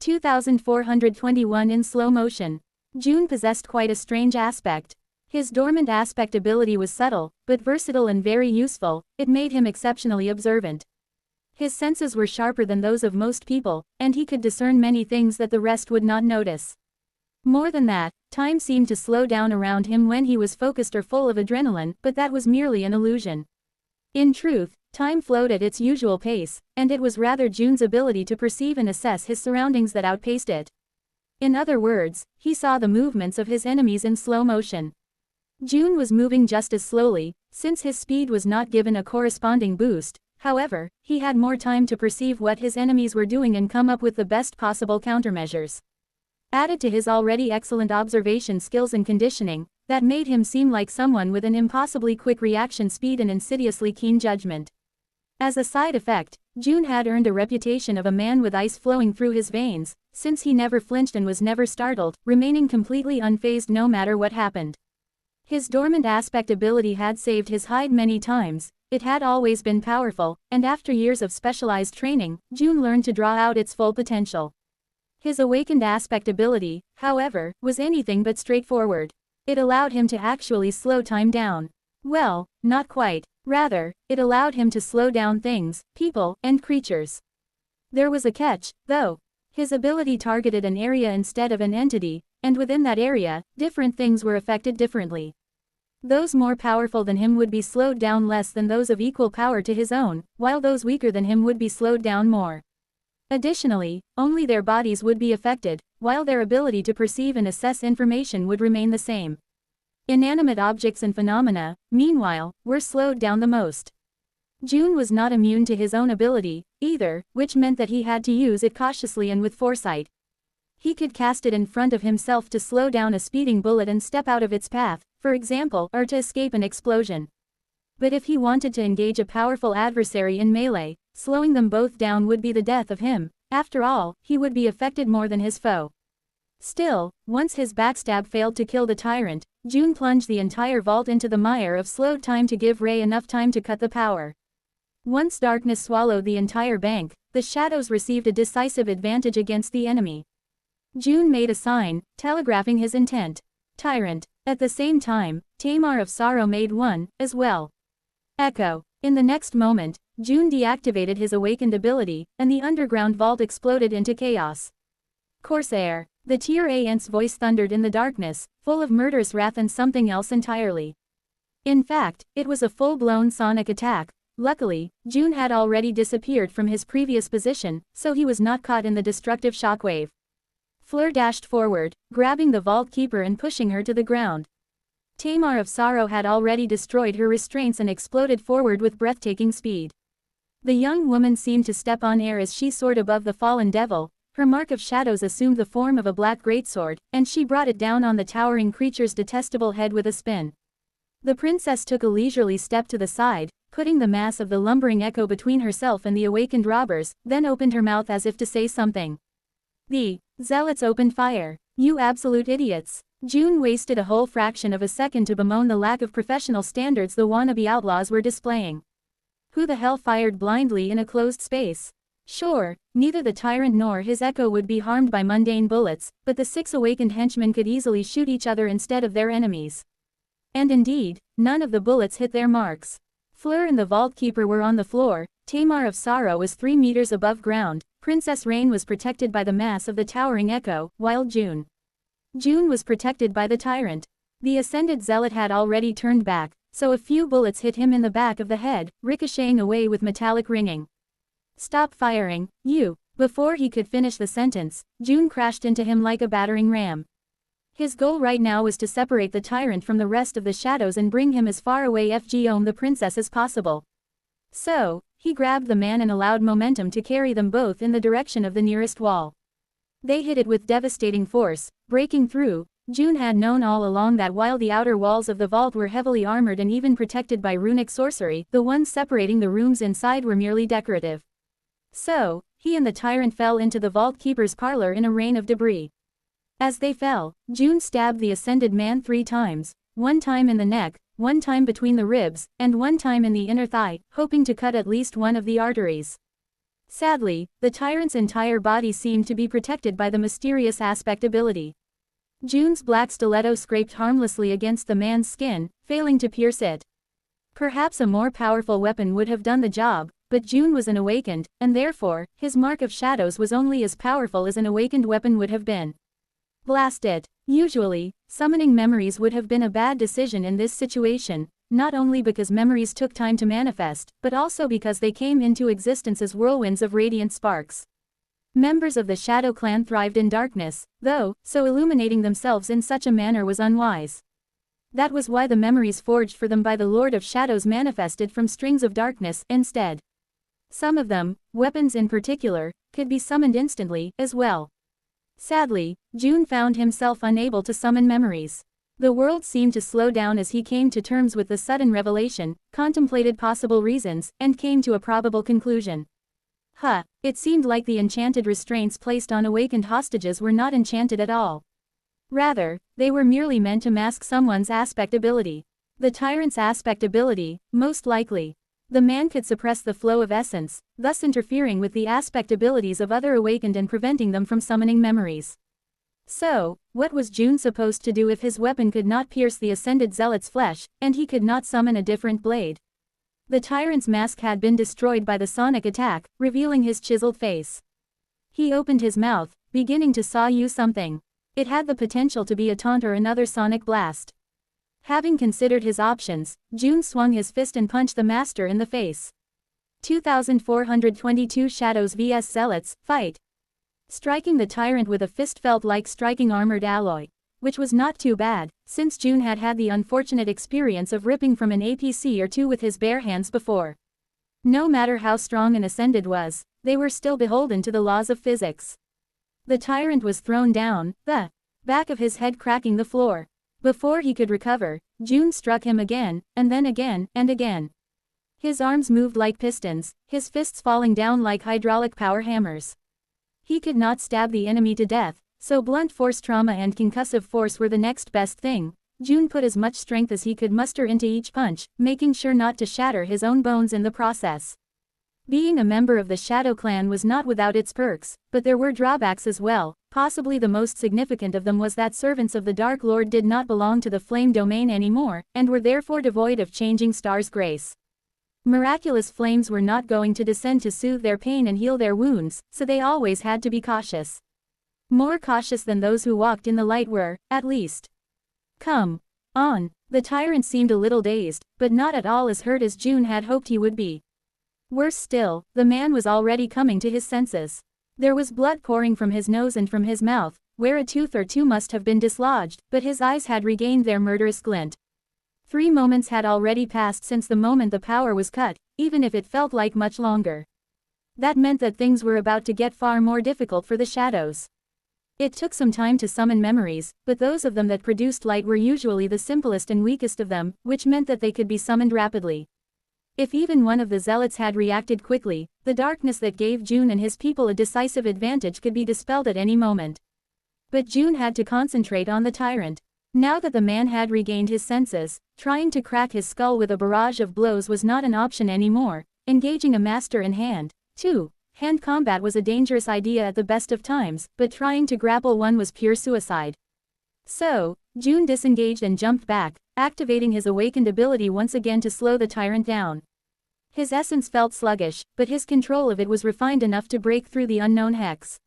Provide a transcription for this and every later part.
2421 in slow motion. June possessed quite a strange aspect. His dormant aspect ability was subtle, but versatile and very useful. It made him exceptionally observant. His senses were sharper than those of most people, and he could discern many things that the rest would not notice. More than that, time seemed to slow down around him when he was focused or full of adrenaline, but that was merely an illusion. In truth, time flowed at its usual pace, and it was rather June's ability to perceive and assess his surroundings that outpaced it. In other words, he saw the movements of his enemies in slow motion. June was moving just as slowly, since his speed was not given a corresponding boost. However, he had more time to perceive what his enemies were doing and come up with the best possible countermeasures. Added to his already excellent observation skills and conditioning, that made him seem like someone with an impossibly quick reaction speed and insidiously keen judgment. As a side effect, June had earned a reputation of a man with ice flowing through his veins, since he never flinched and was never startled, remaining completely unfazed no matter what happened. His dormant aspect ability had saved his hide many times. It had always been powerful, and after years of specialized training, June learned to draw out its full potential. His awakened aspect ability, however, was anything but straightforward. It allowed him to actually slow time down. Well, not quite. Rather, it allowed him to slow down things, people, and creatures. There was a catch, though. His ability targeted an area instead of an entity, and within that area, different things were affected differently. Those more powerful than him would be slowed down less than those of equal power to his own, while those weaker than him would be slowed down more. Additionally, only their bodies would be affected, while their ability to perceive and assess information would remain the same. Inanimate objects and phenomena, meanwhile, were slowed down the most. June was not immune to his own ability, either, which meant that he had to use it cautiously and with foresight. He could cast it in front of himself to slow down a speeding bullet and step out of its path, for example, or to escape an explosion. But if he wanted to engage a powerful adversary in melee, slowing them both down would be the death of him. After all, he would be affected more than his foe. Still, once his backstab failed to kill the tyrant, June plunged the entire vault into the mire of slowed time to give Ray enough time to cut the power. Once darkness swallowed the entire bank, the shadows received a decisive advantage against the enemy. June made a sign, telegraphing his intent. Tyrant. At the same time, Tamar of Sorrow made one, as well. Echo. In the next moment, June deactivated his awakened ability, and the underground vault exploded into chaos. Corsair. The Tyr-Ant's voice thundered in the darkness, full of murderous wrath and something else entirely. In fact, it was a full-blown sonic attack. Luckily, June had already disappeared from his previous position, so he was not caught in the destructive shockwave. Fleur dashed forward, grabbing the vault keeper and pushing her to the ground. Tamar of Sorrow had already destroyed her restraints and exploded forward with breathtaking speed. The young woman seemed to step on air as she soared above the fallen devil. Her mark of shadows assumed the form of a black greatsword, and she brought it down on the towering creature's detestable head with a spin. The princess took a leisurely step to the side, putting the mass of the lumbering echo between herself and the awakened robbers, then opened her mouth as if to say something. The zealots opened fire. You absolute idiots. June wasted a whole fraction of a second to bemoan the lack of professional standards the wannabe outlaws were displaying. Who the hell fired blindly in a closed space? Sure, neither the tyrant nor his echo would be harmed by mundane bullets, but the 6 awakened henchmen could easily shoot each other instead of their enemies. And indeed, none of the bullets hit their marks. Fleur and the vault keeper were on the floor. Tamar of Sorrow was 3 meters above ground. Princess Rain was protected by the mass of the towering echo, while June was protected by the tyrant. The ascended zealot had already turned back, so a few bullets hit him in the back of the head, ricocheting away with metallic ringing. Stop firing, you! Before he could finish the sentence, June crashed into him like a battering ram. His goal right now was to separate the tyrant from the rest of the shadows and bring him as far away from the princess as possible. So, he grabbed the man and allowed momentum to carry them both in the direction of the nearest wall. They hit it with devastating force, breaking through. June had known all along that while the outer walls of the vault were heavily armored and even protected by runic sorcery, the ones separating the rooms inside were merely decorative. So, he and the tyrant fell into the vault keeper's parlor in a rain of debris. As they fell, June stabbed the ascended man 3 times, 1 time in the neck, 1 time between the ribs, and 1 time in the inner thigh, hoping to cut at least one of the arteries. Sadly, the tyrant's entire body seemed to be protected by the mysterious aspect ability. June's black stiletto scraped harmlessly against the man's skin, failing to pierce it. Perhaps a more powerful weapon would have done the job, but June was an awakened, and therefore, his mark of shadows was only as powerful as an awakened weapon would have been. Blast it. Usually, summoning memories would have been a bad decision in this situation, not only because memories took time to manifest, but also because they came into existence as whirlwinds of radiant sparks. Members of the Shadow Clan thrived in darkness, though, so illuminating themselves in such a manner was unwise. That was why the memories forged for them by the Lord of Shadows manifested from strings of darkness instead. Some of them, weapons in particular, could be summoned instantly, as well. Sadly, June found himself unable to summon memories. The world seemed to slow down as he came to terms with the sudden revelation, contemplated possible reasons, and came to a probable conclusion. It seemed like the enchanted restraints placed on awakened hostages were not enchanted at all. Rather, they were merely meant to mask someone's aspect ability. The tyrant's aspect ability, most likely. The man could suppress the flow of essence, thus interfering with the aspect abilities of other awakened and preventing them from summoning memories. So, what was June supposed to do if his weapon could not pierce the ascended zealot's flesh, and he could not summon a different blade? The tyrant's mask had been destroyed by the sonic attack, revealing his chiseled face. He opened his mouth, beginning to saw you something. It had the potential to be a taunt or another sonic blast. Having considered his options, June swung his fist and punched the master in the face. 2422 Shadows vs Zealots, fight. Striking the tyrant with a fist felt like striking armored alloy. Which was not too bad, since June had had the unfortunate experience of ripping from an APC or two with his bare hands before. No matter how strong an Ascended was, they were still beholden to the laws of physics. The tyrant was thrown down, the back of his head cracking the floor. Before he could recover, June struck him again, and then again, and again. His arms moved like pistons, his fists falling down like hydraulic power hammers. He could not stab the enemy to death, so blunt force trauma and concussive force were the next best thing. June put as much strength as he could muster into each punch, making sure not to shatter his own bones in the process. Being a member of the Shadow Clan was not without its perks, but there were drawbacks as well. Possibly the most significant of them was that servants of the Dark Lord did not belong to the Flame Domain anymore, and were therefore devoid of Changing Star's grace. Miraculous flames were not going to descend to soothe their pain and heal their wounds, so they always had to be cautious. More cautious than those who walked in the light were, at least. Come on. The tyrant seemed a little dazed, but not at all as hurt as June had hoped he would be. Worse still, the man was already coming to his senses. There was blood pouring from his nose and from his mouth, where a tooth or two must have been dislodged, but his eyes had regained their murderous glint. 3 moments had already passed since the moment the power was cut, even if it felt like much longer. That meant that things were about to get far more difficult for the shadows. It took some time to summon memories, but those of them that produced light were usually the simplest and weakest of them, which meant that they could be summoned rapidly. If even one of the zealots had reacted quickly, the darkness that gave June and his people a decisive advantage could be dispelled at any moment. But June had to concentrate on the tyrant. Now that the man had regained his senses, trying to crack his skull with a barrage of blows was not an option anymore. Engaging a master in hand, too. Hand combat was a dangerous idea at the best of times, but trying to grapple one was pure suicide. So, June disengaged and jumped back, activating his awakened ability once again to slow the tyrant down. His essence felt sluggish, but his control of it was refined enough to break through the unknown hex.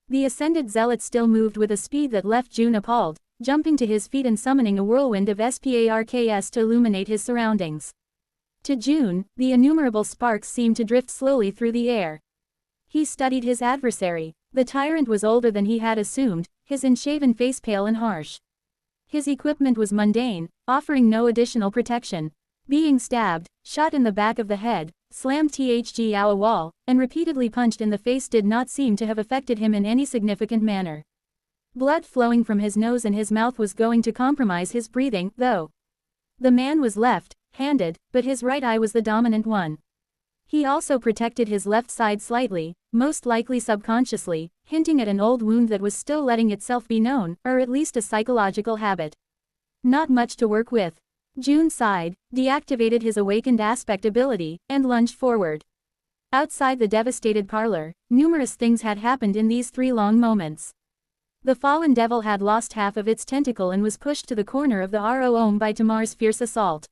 The Ascended Zealot still moved with a speed that left June appalled, jumping to his feet and summoning a whirlwind of sparks to illuminate his surroundings. To June, the innumerable sparks seemed to drift slowly through the air. He studied his adversary. The tyrant was older than he had assumed, his unshaven face pale and harsh. His equipment was mundane, offering no additional protection. Being stabbed, shot in the back of the head, slammed out a wall, and repeatedly punched in the face did not seem to have affected him in any significant manner. Blood flowing from his nose and his mouth was going to compromise his breathing, though. The man was left-handed, but his right eye was the dominant one. He also protected his left side slightly, most likely subconsciously, hinting at an old wound that was still letting itself be known, or at least a psychological habit. Not much to work with. June sighed, deactivated his awakened aspect ability, and lunged forward. Outside the devastated parlor, numerous things had happened in these 3 long moments. The fallen devil had lost half of its tentacle and was pushed to the corner of the room by Tamar's fierce assault.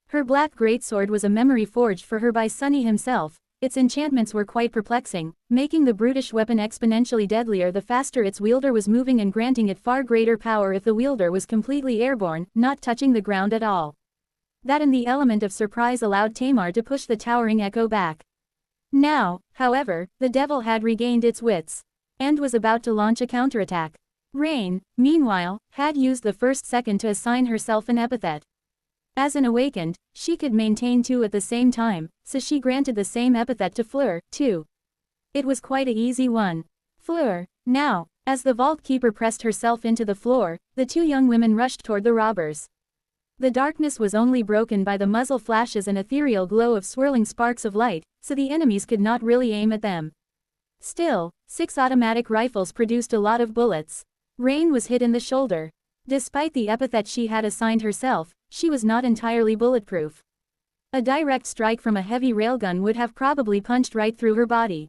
Her black greatsword was a memory forged for her by Sunny himself. Its enchantments were quite perplexing, making the brutish weapon exponentially deadlier the faster its wielder was moving and granting it far greater power if the wielder was completely airborne, not touching the ground at all. That and the element of surprise allowed Tamar to push the towering echo back. Now, however, the devil had regained its wits and was about to launch a counterattack. Rain, meanwhile, had used the first second to assign herself an epithet. As an awakened, she could maintain 2 at the same time, so she granted the same epithet to Fleur, too. It was quite an easy one. Fleur. Now, as the vault keeper pressed herself into the floor, the 2 young women rushed toward the robbers. The darkness was only broken by the muzzle flashes and ethereal glow of swirling sparks of light, so the enemies could not really aim at them. Still, 6 automatic rifles produced a lot of bullets. Rain was hit in the shoulder. Despite the epithet she had assigned herself, she was not entirely bulletproof. A direct strike from a heavy railgun would have probably punched right through her body.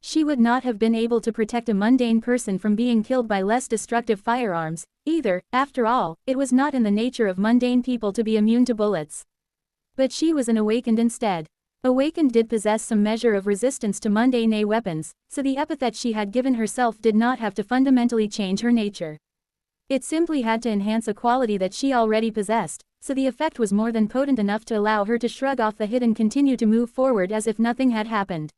She would not have been able to protect a mundane person from being killed by less destructive firearms, either. After all, it was not in the nature of mundane people to be immune to bullets. But she was an awakened instead. Awakened did possess some measure of resistance to mundane weapons, so the epithet she had given herself did not have to fundamentally change her nature. It simply had to enhance a quality that she already possessed, so the effect was more than potent enough to allow her to shrug off the hit and continue to move forward as if nothing had happened.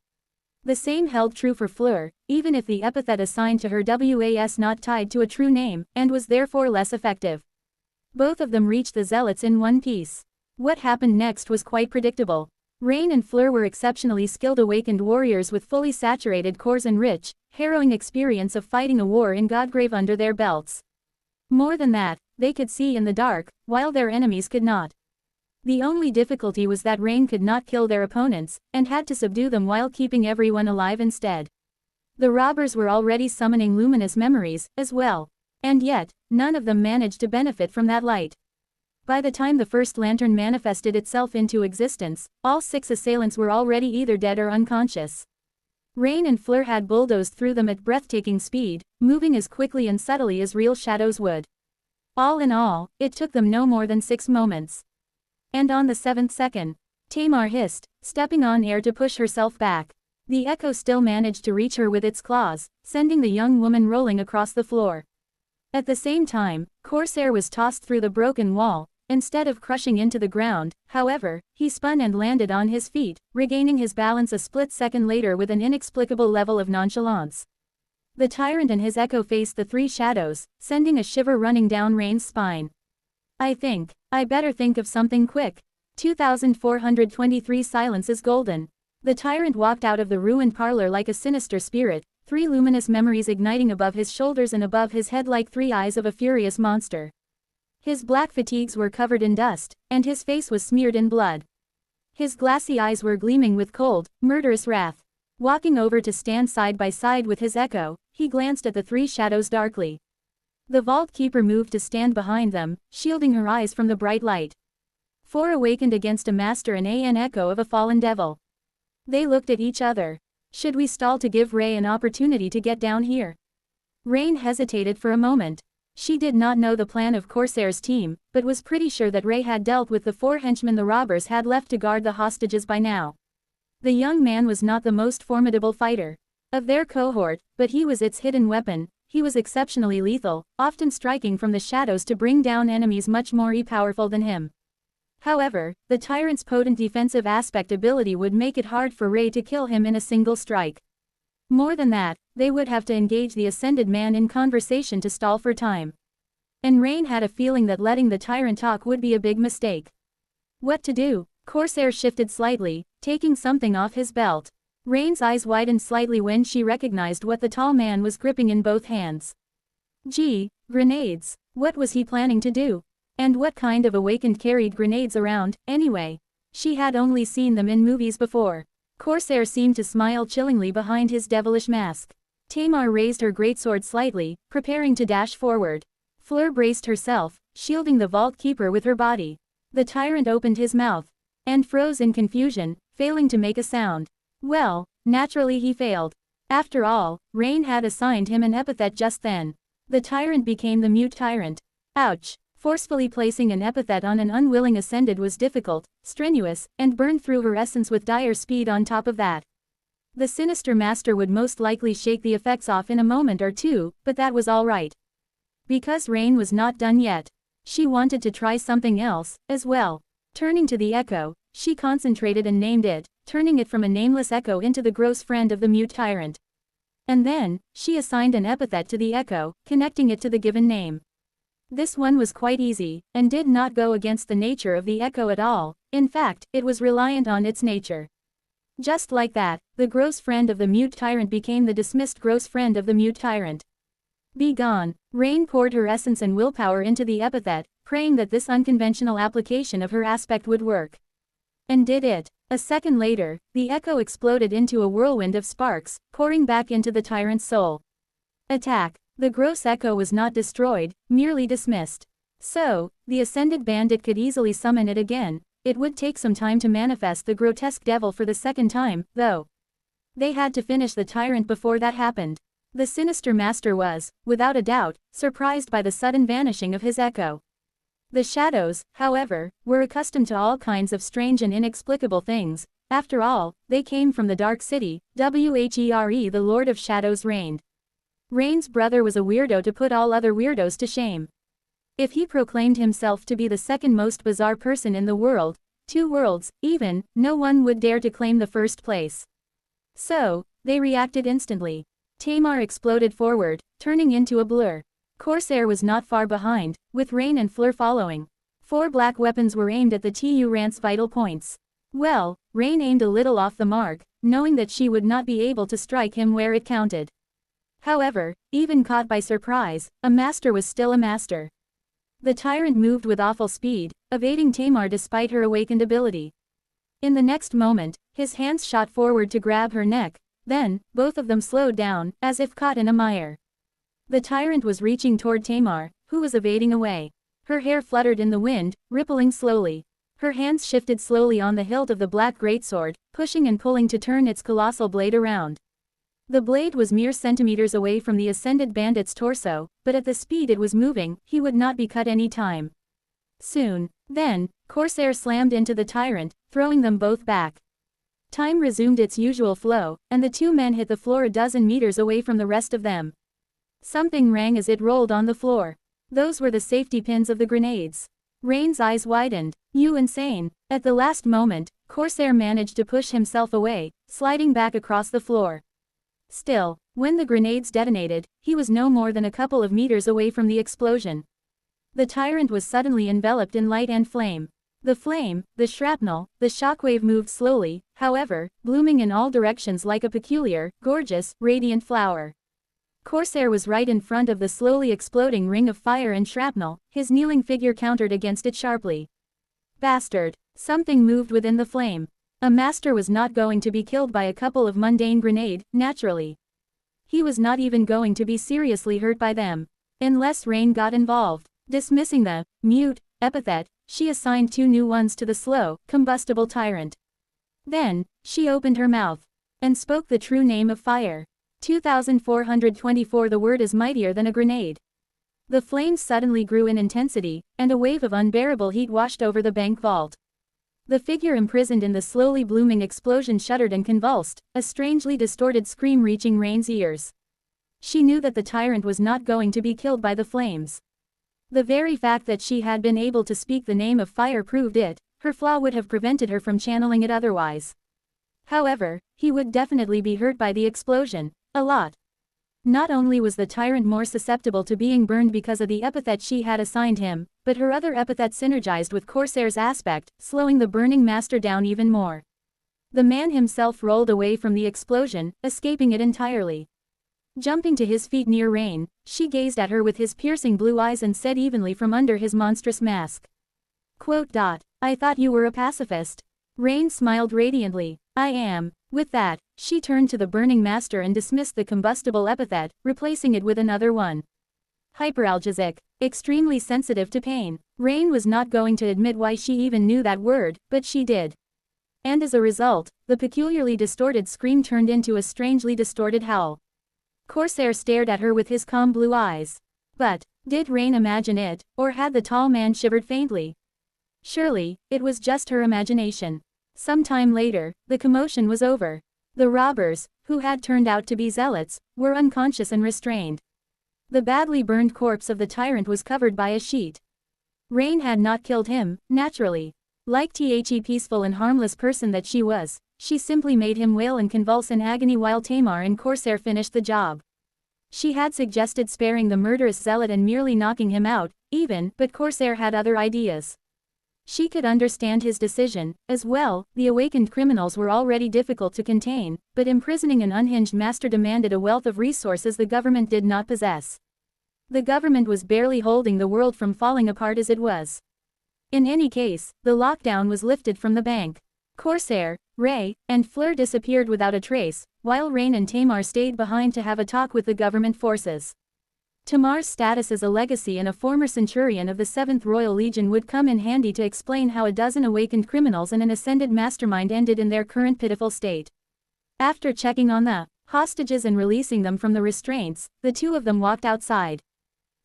The same held true for Fleur, even if the epithet assigned to her was not tied to a true name, and was therefore less effective. Both of them reached the zealots in one piece. What happened next was quite predictable. Rain and Fleur were exceptionally skilled awakened warriors with fully saturated cores and rich, harrowing experience of fighting a war in Godgrave under their belts. More than that, they could see in the dark, while their enemies could not. The only difficulty was that Rain could not kill their opponents, and had to subdue them while keeping everyone alive instead. The robbers were already summoning luminous memories, as well. And yet, none of them managed to benefit from that light. By the time the first lantern manifested itself into existence, all 6 assailants were already either dead or unconscious. Rain and Fleur had bulldozed through them at breathtaking speed, moving as quickly and subtly as real shadows would. All in all, it took them no more than 6 moments. And on the 7th second, Tamar hissed, stepping on air to push herself back. The echo still managed to reach her with its claws, sending the young woman rolling across the floor. At the same time, Corsair was tossed through the broken wall. Instead of crushing into the ground, however, he spun and landed on his feet, regaining his balance a split second later with an inexplicable level of nonchalance. The tyrant and his echo faced the 3 shadows, sending a shiver running down Rain's spine. I better think of something quick. 2423 Silence is golden. The tyrant walked out of the ruined parlor like a sinister spirit, 3 luminous memories igniting above his shoulders and above his head like 3 eyes of a furious monster. His black fatigues were covered in dust, and his face was smeared in blood. His glassy eyes were gleaming with cold, murderous wrath. Walking over to stand side by side with his echo, he glanced at the 3 shadows darkly. The vault keeper moved to stand behind them, shielding her eyes from the bright light. 4 awakened against a master and an echo of a fallen devil. They looked at each other. Should we stall to give Ray an opportunity to get down here? Rain hesitated for a moment. She did not know the plan of Corsair's team, but was pretty sure that Ray had dealt with the 4 henchmen the robbers had left to guard the hostages by now. The young man was not the most formidable fighter of their cohort, but he was its hidden weapon. He was exceptionally lethal, often striking from the shadows to bring down enemies much more powerful than him. However, the tyrant's potent defensive aspect ability would make it hard for Ray to kill him in a single strike. More than that, they would have to engage the ascended man in conversation to stall for time. And Rain had a feeling that letting the tyrant talk would be a big mistake. What to do? Corsair shifted slightly, taking something off his belt. Rain's eyes widened slightly when she recognized what the tall man was gripping in both hands. Gee, grenades. What was he planning to do? And what kind of awakened carried grenades around, anyway? She had only seen them in movies before. Corsair seemed to smile chillingly behind his devilish mask. Tamar raised her greatsword slightly, preparing to dash forward. Fleur braced herself, shielding the vault keeper with her body. The tyrant opened his mouth and froze in confusion, failing to make a sound. Well, naturally he failed. After all, Rain had assigned him an epithet just then. The tyrant became the mute tyrant. Ouch! Forcefully placing an epithet on an unwilling ascended was difficult, strenuous, and burned through her essence with dire speed on top of that. The sinister master would most likely shake the effects off in a moment or two, but that was all right. Because Rain was not done yet. She wanted to try something else, as well. Turning to the echo, she concentrated and named it, turning it from a nameless echo into the gross friend of the mute tyrant. And then, she assigned an epithet to the echo, connecting it to the given name. This one was quite easy, and did not go against the nature of the echo at all. In fact, it was reliant on its nature. Just like that, the gross friend of the mute tyrant became the dismissed gross friend of the mute tyrant. Be gone. Rain poured her essence and willpower into the epithet, praying that this unconventional application of her aspect would work. And did it. A second later, the echo exploded into a whirlwind of sparks, pouring back into the tyrant's soul. Attack. The gross echo was not destroyed, merely dismissed. So, the ascended bandit could easily summon it again. It would take some time to manifest the grotesque devil for the second time, though. They had to finish the tyrant before that happened. The sinister master was, without a doubt, surprised by the sudden vanishing of his echo. The shadows, however, were accustomed to all kinds of strange and inexplicable things. After all, they came from the Dark City. The Lord of Shadows reigned. Rain's brother was a weirdo to put all other weirdos to shame. If he proclaimed himself to be the second most bizarre person in the world, 2 worlds, even, no one would dare to claim the first place. So, they reacted instantly. Tamar exploded forward, turning into a blur. Corsair was not far behind, with Rain and Fleur following. 4 black weapons were aimed at the Tyrant's vital points. Well, Rain aimed a little off the mark, knowing that she would not be able to strike him where it counted. However, even caught by surprise, a master was still a master. The tyrant moved with awful speed, evading Tamar despite her awakened ability. In the next moment, his hands shot forward to grab her neck. Then, both of them slowed down, as if caught in a mire. The tyrant was reaching toward Tamar, who was evading away. Her hair fluttered in the wind, rippling slowly. Her hands shifted slowly on the hilt of the black greatsword, pushing and pulling to turn its colossal blade around. The blade was mere centimeters away from the ascended bandit's torso, but at the speed it was moving, he would not be cut any time. Soon. Then, Corsair slammed into the tyrant, throwing them both back. Time resumed its usual flow, and the 2 men hit the floor a dozen meters away from the rest of them. Something rang as it rolled on the floor. Those were the safety pins of the grenades. Rain's eyes widened. You insane. At the last moment, Corsair managed to push himself away, sliding back across the floor. Still, when the grenades detonated, he was no more than a couple of meters away from the explosion. The tyrant was suddenly enveloped in light and flame. The flame, the shrapnel, the shockwave moved slowly, however, blooming in all directions like a peculiar, gorgeous, radiant flower. Corsair was right in front of the slowly exploding ring of fire and shrapnel, his kneeling figure countered against it sharply. Bastard! Something moved within the flame. A master was not going to be killed by a couple of mundane grenade, naturally. He was not even going to be seriously hurt by them. Unless Rain got involved. Dismissing the mute epithet, she assigned 2 new ones to the slow, combustible tyrant. Then, she opened her mouth. And spoke the true name of fire. 2424 The word is mightier than a grenade. The flames suddenly grew in intensity, and a wave of unbearable heat washed over the bank vault. The figure imprisoned in the slowly blooming explosion shuddered and convulsed, a strangely distorted scream reaching Rain's ears. She knew that the tyrant was not going to be killed by the flames. The very fact that she had been able to speak the name of fire proved it. Her flaw would have prevented her from channeling it otherwise. However, he would definitely be hurt by the explosion. A lot. Not only was the tyrant more susceptible to being burned because of the epithet she had assigned him, but her other epithet synergized with Corsair's aspect, slowing the burning master down even more. The man himself rolled away from the explosion, escaping it entirely. Jumping to his feet near Rain, she gazed at her with his piercing blue eyes and said evenly from under his monstrous mask. I thought you were a pacifist. Rain smiled radiantly. I am. With that, she turned to the burning master and dismissed the combustible epithet, replacing it with another one. Hyperalgesic. Extremely sensitive to pain. Rain was not going to admit why she even knew that word, but she did. And as a result, the peculiarly distorted scream turned into a strangely distorted howl. Corsair stared at her with his calm blue eyes. But, did Rain imagine it, or had the tall man shivered faintly? Surely, it was just her imagination. Some time later, the commotion was over. The robbers, who had turned out to be zealots, were unconscious and restrained. The badly burned corpse of the tyrant was covered by a sheet. Rain had not killed him, naturally. Like the peaceful and harmless person that she was, she simply made him wail and convulse in agony while Tamar and Corsair finished the job. She had suggested sparing the murderous zealot and merely knocking him out, even, but Corsair had other ideas. She could understand his decision, as well. The awakened criminals were already difficult to contain, but imprisoning an unhinged master demanded a wealth of resources the government did not possess. The government was barely holding the world from falling apart as it was. In any case, the lockdown was lifted from the bank. Corsair, Ray, and Fleur disappeared without a trace, while Rain and Tamar stayed behind to have a talk with the government forces. Tamar's status as a legacy and a former centurion of the 7th Royal Legion would come in handy to explain how a dozen awakened criminals and an ascended mastermind ended in their current pitiful state. After checking on the hostages and releasing them from the restraints, the two of them walked outside.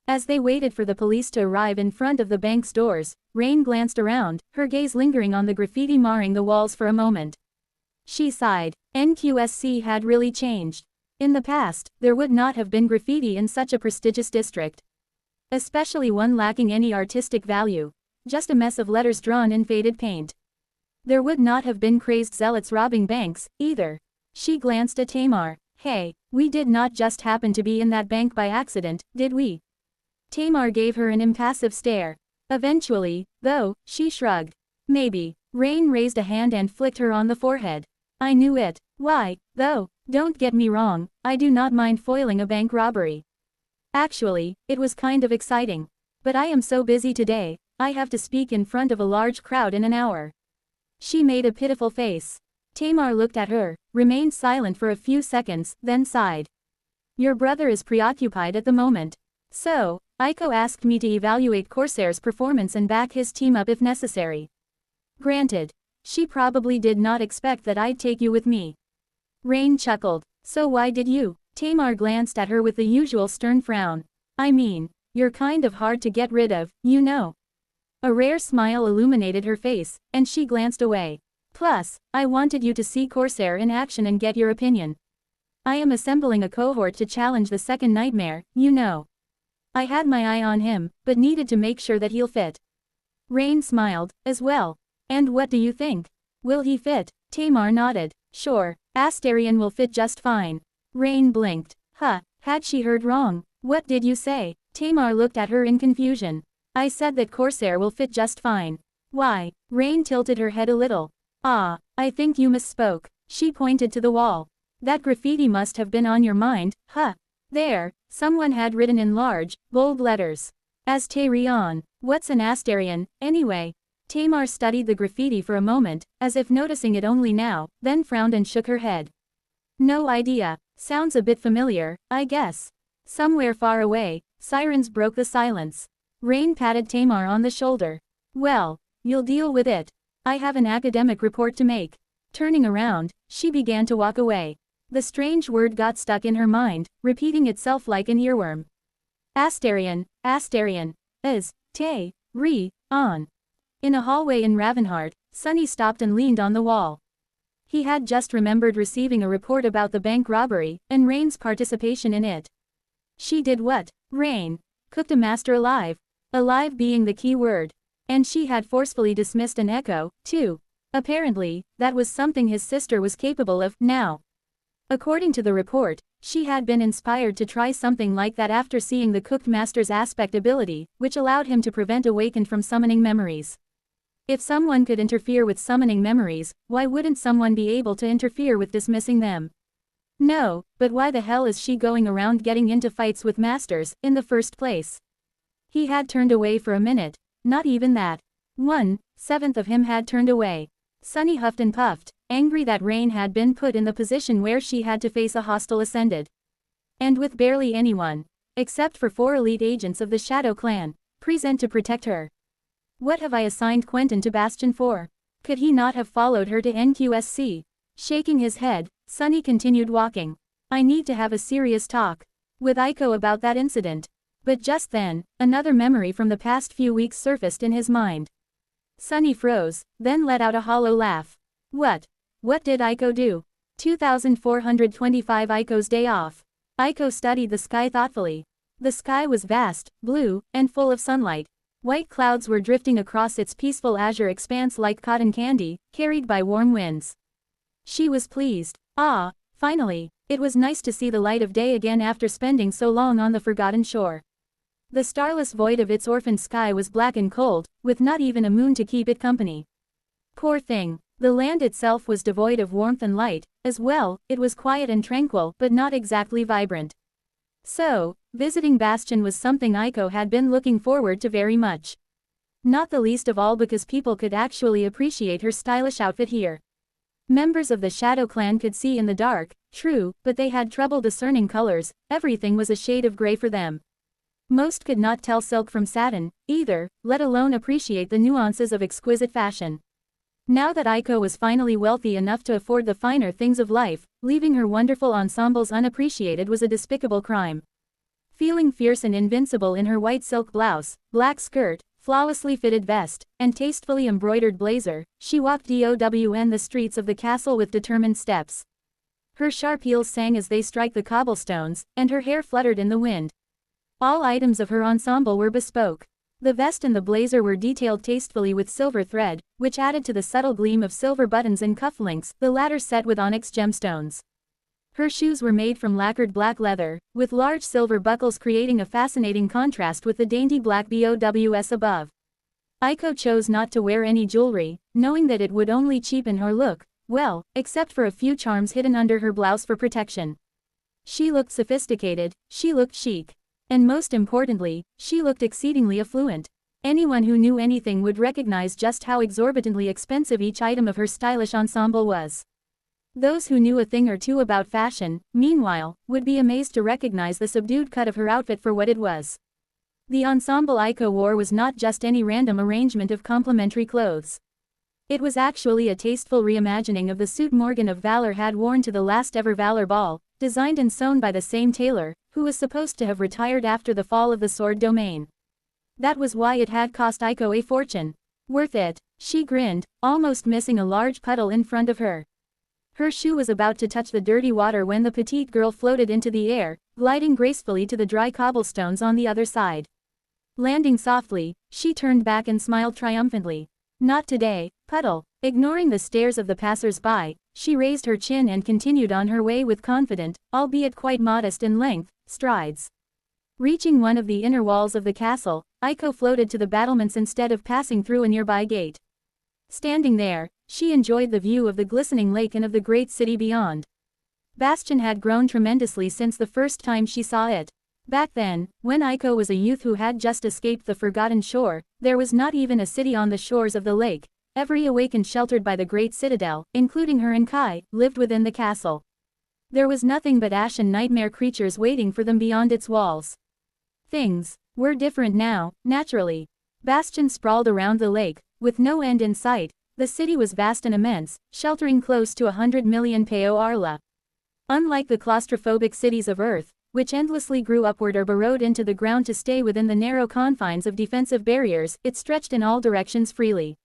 As they waited for the police to arrive in front of the bank's doors, Rain glanced around, her gaze lingering on the graffiti marring the walls for a moment. She sighed. NQSC had really changed. In the past, there would not have been graffiti in such a prestigious district. Especially one lacking any artistic value. Just a mess of letters drawn in faded paint. There would not have been crazed zealots robbing banks, either. She glanced at Tamar. Hey, we did not just happen to be in that bank by accident, did we? Tamar gave her an impassive stare. Eventually, though, she shrugged. Maybe. Rain raised a hand and flicked her on the forehead. I knew it. Why, though? Don't get me wrong, I do not mind foiling a bank robbery. Actually, it was kind of exciting. But I am so busy today, I have to speak in front of a large crowd in an hour. She made a pitiful face. Tamar looked at her, remained silent for a few seconds, then sighed. Your brother is preoccupied at the moment. So, Aiko asked me to evaluate Corsair's performance and back his team up if necessary. Granted. She probably did not expect that I'd take you with me. Rain chuckled. So why did you? Tamar glanced at her with the usual stern frown. I mean, you're kind of hard to get rid of, you know. A rare smile illuminated her face, and she glanced away. Plus, I wanted you to see Corsair in action and get your opinion. I am assembling a cohort to challenge the second nightmare, you know. I had my eye on him, but needed to make sure that he'll fit. Rain smiled, as well. And what do you think? Will he fit? Tamar nodded. Sure, Astarion will fit just fine. Rain blinked. Huh, had she heard wrong? What did you say? Tamar looked at her in confusion. I said that Corsair will fit just fine. Why? Rain tilted her head a little. Ah, I think you misspoke. She pointed to the wall. That graffiti must have been on your mind, huh? There, someone had written in large, bold letters. Astarion. What's an Astarion, anyway? Tamar studied the graffiti for a moment, as if noticing it only now, then frowned and shook her head. No idea. Sounds a bit familiar, I guess. Somewhere far away, sirens broke the silence. Rain patted Tamar on the shoulder. Well, you'll deal with it. I have an academic report to make. Turning around, she began to walk away. The strange word got stuck in her mind, repeating itself like an earworm. Astarion, Astarion. On. In a hallway in Ravenheart, Sunny stopped and leaned on the wall. He had just remembered receiving a report about the bank robbery, and Rain's participation in it. She did what? Rain. Cooked a master alive. Alive being the key word. And she had forcefully dismissed an echo, too. Apparently, that was something his sister was capable of, now. According to the report, she had been inspired to try something like that after seeing the cooked master's aspect ability, which allowed him to prevent awakened from summoning memories. If someone could interfere with summoning memories, why wouldn't someone be able to interfere with dismissing them? No, but why the hell is she going around getting into fights with masters, in the first place? He had turned away for a minute, not even that. 1/7 of him had turned away. Sunny huffed and puffed, angry that Rain had been put in the position where she had to face a hostile Ascended. And with barely anyone, except for 4 elite agents of the Shadow Clan, present to protect her. What have I assigned Quentin to Bastion for? Could he not have followed her to NQSC? Shaking his head, Sunny continued walking. I need to have a serious talk with Aiko about that incident. But just then, another memory from the past few weeks surfaced in his mind. Sunny froze, then let out a hollow laugh. What? What did Aiko do? 2425 Aiko's day off. Aiko studied the sky thoughtfully. The sky was vast, blue, and full of sunlight. White clouds were drifting across its peaceful azure expanse like cotton candy, carried by warm winds. She was pleased. Ah, finally, it was nice to see the light of day again after spending so long on the forgotten shore. The starless void of its orphaned sky was black and cold, with not even a moon to keep it company. Poor thing. The land itself was devoid of warmth and light, as well. It was quiet and tranquil but not exactly vibrant. So, visiting Bastion was something Aiko had been looking forward to very much. Not the least of all because people could actually appreciate her stylish outfit here. Members of the Shadow Clan could see in the dark, true, but they had trouble discerning colors. Everything was a shade of gray for them. Most could not tell silk from satin, either, let alone appreciate the nuances of exquisite fashion. Now that Aiko was finally wealthy enough to afford the finer things of life, leaving her wonderful ensembles unappreciated was a despicable crime. Feeling fierce and invincible in her white silk blouse, black skirt, flawlessly fitted vest, and tastefully embroidered blazer, she walked down the streets of the castle with determined steps. Her sharp heels sang as they struck the cobblestones, and her hair fluttered in the wind. All items of her ensemble were bespoke. The vest and the blazer were detailed tastefully with silver thread, which added to the subtle gleam of silver buttons and cufflinks, the latter set with onyx gemstones. Her shoes were made from lacquered black leather, with large silver buckles creating a fascinating contrast with the dainty black bows above. Aiko chose not to wear any jewelry, knowing that it would only cheapen her look, well, except for a few charms hidden under her blouse for protection. She looked sophisticated, she looked chic. And most importantly, she looked exceedingly affluent. Anyone who knew anything would recognize just how exorbitantly expensive each item of her stylish ensemble was. Those who knew a thing or two about fashion, meanwhile, would be amazed to recognize the subdued cut of her outfit for what it was. The ensemble Aiko wore was not just any random arrangement of complementary clothes. It was actually a tasteful reimagining of the suit Morgan of Valor had worn to the last ever Valor Ball, designed and sewn by the same tailor, who was supposed to have retired after the fall of the Sword Domain. That was why it had cost Aiko a fortune. Worth it, she grinned, almost missing a large puddle in front of her. Her shoe was about to touch the dirty water when the petite girl floated into the air, gliding gracefully to the dry cobblestones on the other side. Landing softly, she turned back and smiled triumphantly. Not today, puddle. Ignoring the stares of the passers-by, she raised her chin and continued on her way with confident, albeit quite modest in length, strides. Reaching one of the inner walls of the castle, Aiko floated to the battlements instead of passing through a nearby gate. Standing there, she enjoyed the view of the glistening lake and of the great city beyond. Bastion had grown tremendously since the first time she saw it. Back then, when Aiko was a youth who had just escaped the Forgotten Shore, there was not even a city on the shores of the lake. Every awakened sheltered by the great citadel, including her and Kai, lived within the castle. There was nothing but ash and nightmare creatures waiting for them beyond its walls. Things were different now, naturally. Bastion sprawled around the lake, with no end in sight. The city was vast and immense, sheltering close to 100 million Arla. Unlike the claustrophobic cities of Earth, which endlessly grew upward or burrowed into the ground to stay within the narrow confines of defensive barriers, it stretched in all directions freely.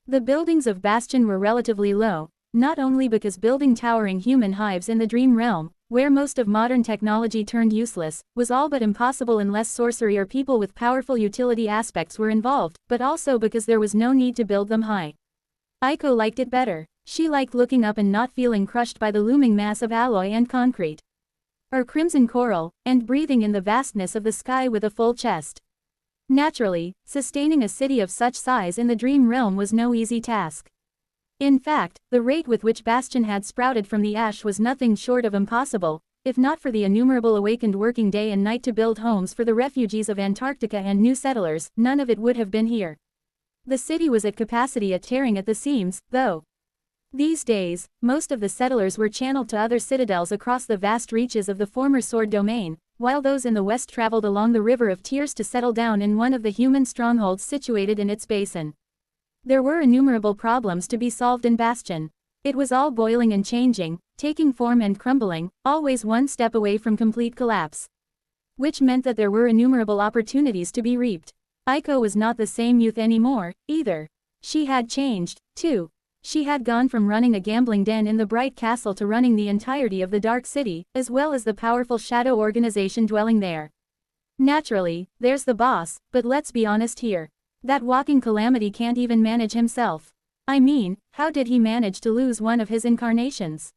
The buildings of Bastion were relatively low, not only because building towering human hives in the dream realm, where most of modern technology turned useless, was all but impossible unless sorcery or people with powerful utility aspects were involved, but also because there was no need to build them high. Aiko liked it better. She liked looking up and not feeling crushed by the looming mass of alloy and concrete, or crimson coral, and breathing in the vastness of the sky with a full chest. Naturally, sustaining a city of such size in the dream realm was no easy task. In fact, the rate with which Bastion had sprouted from the ash was nothing short of impossible. If not for the innumerable awakened working day and night to build homes for the refugees of Antarctica and new settlers, none of it would have been here. The city was at capacity at tearing at the seams, though. These days, most of the settlers were channeled to other citadels across the vast reaches of the former Sword Domain, while those in the west traveled along the River of Tears to settle down in one of the human strongholds situated in its basin. There were innumerable problems to be solved in Bastion. It was all boiling and changing, taking form and crumbling, always one step away from complete collapse. Which meant that there were innumerable opportunities to be reaped. Aiko was not the same youth anymore, either. She had changed, too. She had gone from running a gambling den in the Bright Castle to running the entirety of the Dark City, as well as the powerful shadow organization dwelling there. Naturally, there's the boss, but let's be honest here. That walking calamity can't even manage himself. I mean, how did he manage to lose one of his incarnations?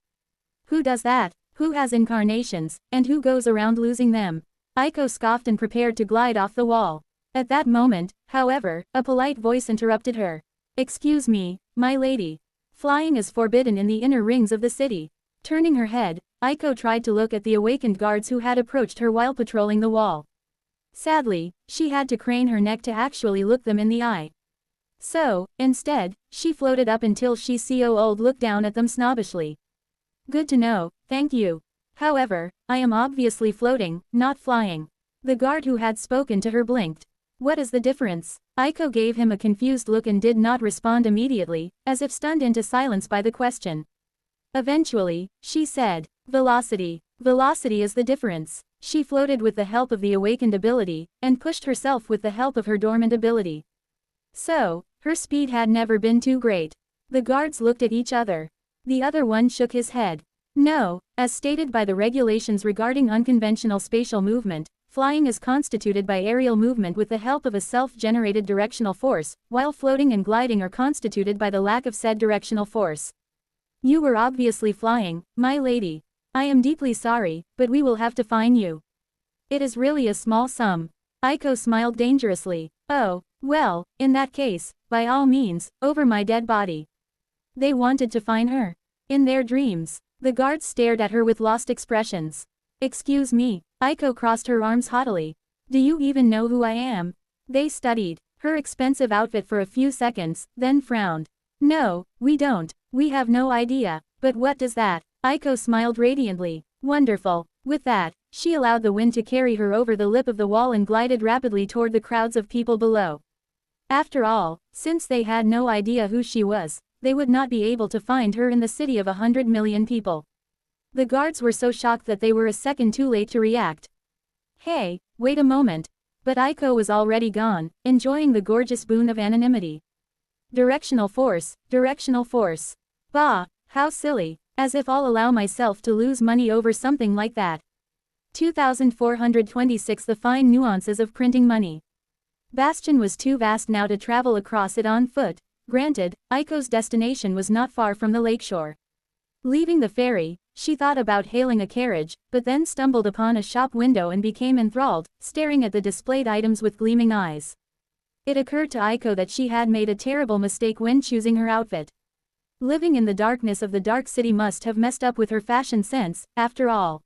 Who does that? Who has incarnations, and who goes around losing them? Aiko scoffed and prepared to glide off the wall. At that moment, however, a polite voice interrupted her. Excuse me, my lady. Flying is forbidden in the inner rings of the city. Turning her head, Aiko tried to look at the awakened guards who had approached her while patrolling the wall. Sadly, she had to crane her neck to actually look them in the eye. So, instead, she floated up until she could look down at them snobbishly. Good to know, thank you. However, I am obviously floating, not flying. The guard who had spoken to her blinked. What is the difference? Aiko gave him a confused look and did not respond immediately, as if stunned into silence by the question. Eventually, she said, velocity. Velocity is the difference. She floated with the help of the awakened ability, and pushed herself with the help of her dormant ability. So, her speed had never been too great. The guards looked at each other. The other one shook his head. No, as stated by the regulations regarding unconventional spatial movement, flying is constituted by aerial movement with the help of a self-generated directional force, while floating and gliding are constituted by the lack of said directional force. You were obviously flying, my lady. I am deeply sorry, but we will have to fine you. It is really a small sum. Aiko smiled dangerously. Oh, well, in that case, by all means, over my dead body. They wanted to fine her. In their dreams. The guards stared at her with lost expressions. Excuse me, Aiko crossed her arms haughtily. Do you even know who I am? They studied her expensive outfit for a few seconds, then frowned. No, we don't. We have no idea. But what does that? Aiko smiled radiantly. Wonderful. With that, she allowed the wind to carry her over the lip of the wall and glided rapidly toward the crowds of people below. After all, since they had no idea who she was, they would not be able to find her in the city of 100 million people. The guards were so shocked that they were a second too late to react. Hey, wait a moment. But Aiko was already gone, enjoying the gorgeous boon of anonymity. Directional force, directional force. Bah, how silly, as if I'll allow myself to lose money over something like that. 2426 The fine nuances of printing money. Bastion was too vast now to travel across it on foot. Granted, Aiko's destination was not far from the lakeshore. Leaving the ferry, she thought about hailing a carriage, but then stumbled upon a shop window and became enthralled, staring at the displayed items with gleaming eyes. It occurred to Aiko that she had made a terrible mistake when choosing her outfit. Living in the darkness of the Dark City must have messed up with her fashion sense, after all.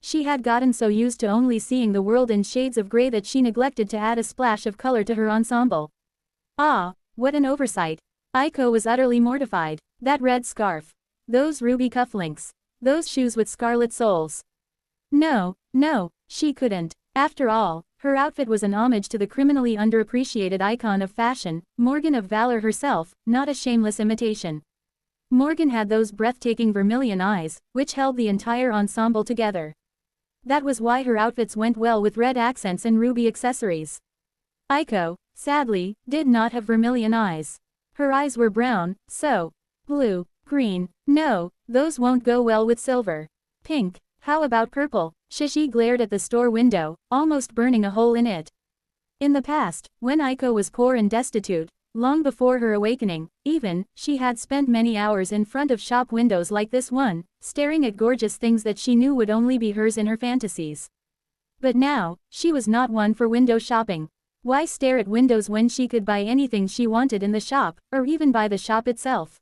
She had gotten so used to only seeing the world in shades of gray that she neglected to add a splash of color to her ensemble. Ah, what an oversight. Aiko was utterly mortified. That red scarf. Those ruby cufflinks. Those shoes with scarlet soles. No, she couldn't. After all, her outfit was an homage to the criminally underappreciated icon of fashion, Morgan of Valor herself, not a shameless imitation. Morgan had those breathtaking vermilion eyes, which held the entire ensemble together. That was why her outfits went well with red accents and ruby accessories. Aiko, sadly, did not have vermilion eyes. Her eyes were brown, so. Blue, green, no, those won't go well with silver. Pink, how about purple? Shishi glared at the store window, almost burning a hole in it. In the past, when Aiko was poor and destitute, long before her awakening, even, she had spent many hours in front of shop windows like this one, staring at gorgeous things that she knew would only be hers in her fantasies. But now, she was not one for window shopping. Why stare at windows when she could buy anything she wanted in the shop, or even buy the shop itself?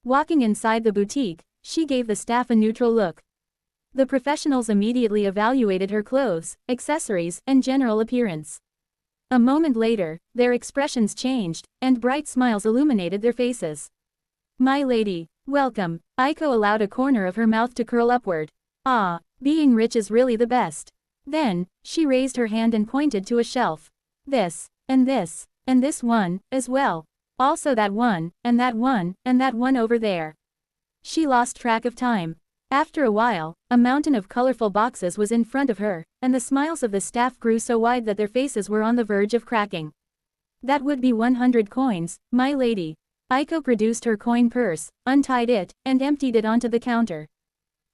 Walking inside the boutique, she gave the staff a neutral look. The professionals immediately evaluated her clothes, accessories, and general appearance. A moment later, their expressions changed, and bright smiles illuminated their faces. My lady, welcome. Aiko allowed a corner of her mouth to curl upward. Ah, being rich is really the best. Then, she raised her hand and pointed to a shelf. This, and this one, as well. Also that one, and that one, and that one over there. She lost track of time. After a while, a mountain of colorful boxes was in front of her, and the smiles of the staff grew so wide that their faces were on the verge of cracking. That would be 100 coins, my lady. Aiko produced her coin purse, untied it, and emptied it onto the counter.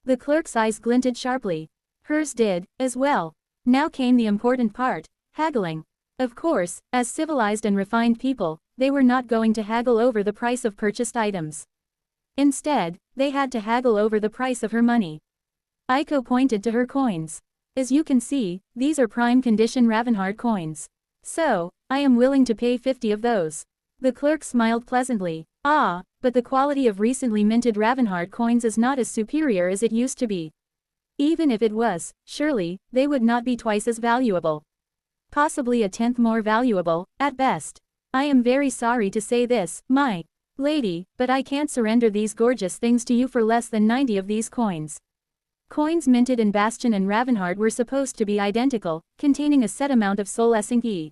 The clerk's eyes glinted sharply. Hers did, as well. Now came the important part, haggling. Of course, as civilized and refined people, they were not going to haggle over the price of purchased items. Instead, they had to haggle over the price of her money. Aiko pointed to her coins. As you can see, these are prime condition Ravenheart coins. So, I am willing to pay 50 of those. The clerk smiled pleasantly. Ah, but the quality of recently minted Ravenheart coins is not as superior as it used to be. Even if it was, surely, they would not be twice as valuable. Possibly a tenth more valuable, at best. I am very sorry to say this, my lady, but I can't surrender these gorgeous things to you for less than 90 of these coins. Coins minted in Bastion and Ravenheart were supposed to be identical, containing a set amount of soul essence E.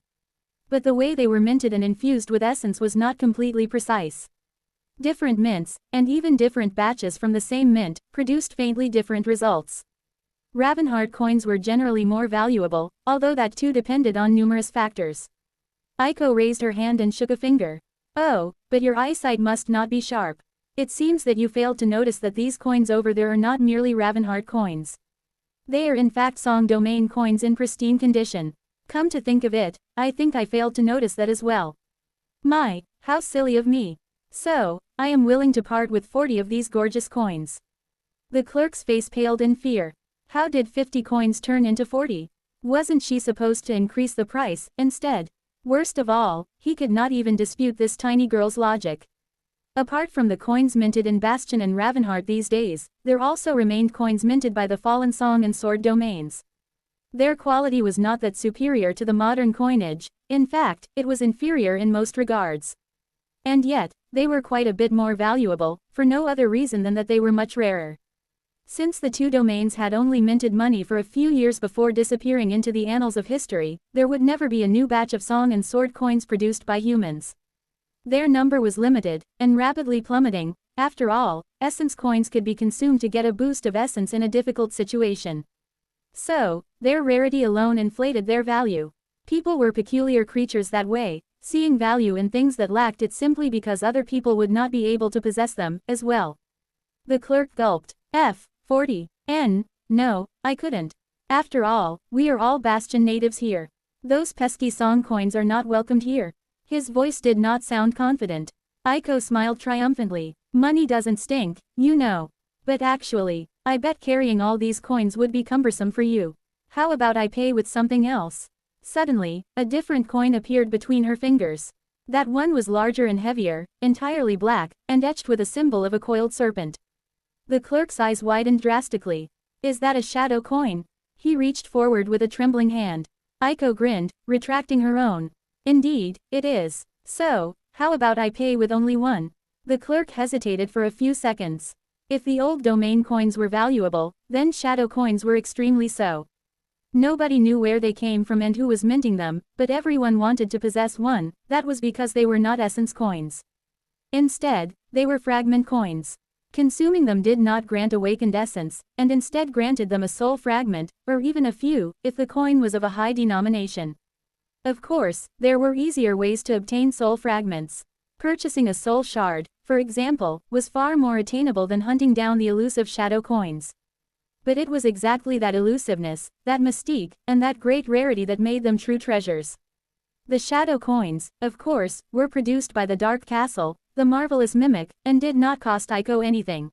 But the way they were minted and infused with essence was not completely precise. Different mints, and even different batches from the same mint, produced faintly different results. Ravenheart coins were generally more valuable, although that too depended on numerous factors. Aiko raised her hand and shook a finger. Oh, but your eyesight must not be sharp. It seems that you failed to notice that these coins over there are not merely Ravenheart coins. They are in fact Song Domain coins in pristine condition. Come to think of it, I think I failed to notice that as well. My, how silly of me. So, I am willing to part with 40 of these gorgeous coins. The clerk's face paled in fear. How did 50 coins turn into 40? Wasn't she supposed to increase the price, instead? Worst of all, he could not even dispute this tiny girl's logic. Apart from the coins minted in Bastion and Ravenheart these days, there also remained coins minted by the fallen Song and Sword domains. Their quality was not that superior to the modern coinage, in fact, it was inferior in most regards. And yet, they were quite a bit more valuable, for no other reason than that they were much rarer. Since the two domains had only minted money for a few years before disappearing into the annals of history, there would never be a new batch of Song and Sword coins produced by humans. Their number was limited, and rapidly plummeting. After all, essence coins could be consumed to get a boost of essence in a difficult situation. So, their rarity alone inflated their value. People were peculiar creatures that way, seeing value in things that lacked it simply because other people would not be able to possess them, as well. The clerk gulped. 40. No, I couldn't. After all, we are all Bastion natives here. Those pesky Song coins are not welcomed here. His voice did not sound confident. Aiko smiled triumphantly. Money doesn't stink, you know. But actually, I bet carrying all these coins would be cumbersome for you. How about I pay with something else? Suddenly, a different coin appeared between her fingers. That one was larger and heavier, entirely black, and etched with a symbol of a coiled serpent. The clerk's eyes widened drastically. Is that a shadow coin? He reached forward with a trembling hand. Aiko grinned, retracting her own. Indeed, it is. So, how about I pay with only one? The clerk hesitated for a few seconds. If the old domain coins were valuable, then shadow coins were extremely so. Nobody knew where they came from and who was minting them, but everyone wanted to possess one. That was because they were not essence coins. Instead, they were fragment coins. Consuming them did not grant awakened essence, and instead granted them a soul fragment, or even a few, if the coin was of a high denomination. Of course, there were easier ways to obtain soul fragments. Purchasing a soul shard, for example, was far more attainable than hunting down the elusive shadow coins. But it was exactly that elusiveness, that mystique, and that great rarity that made them true treasures. The shadow coins, of course, were produced by the Dark Castle, the marvelous mimic, and did not cost Aiko anything.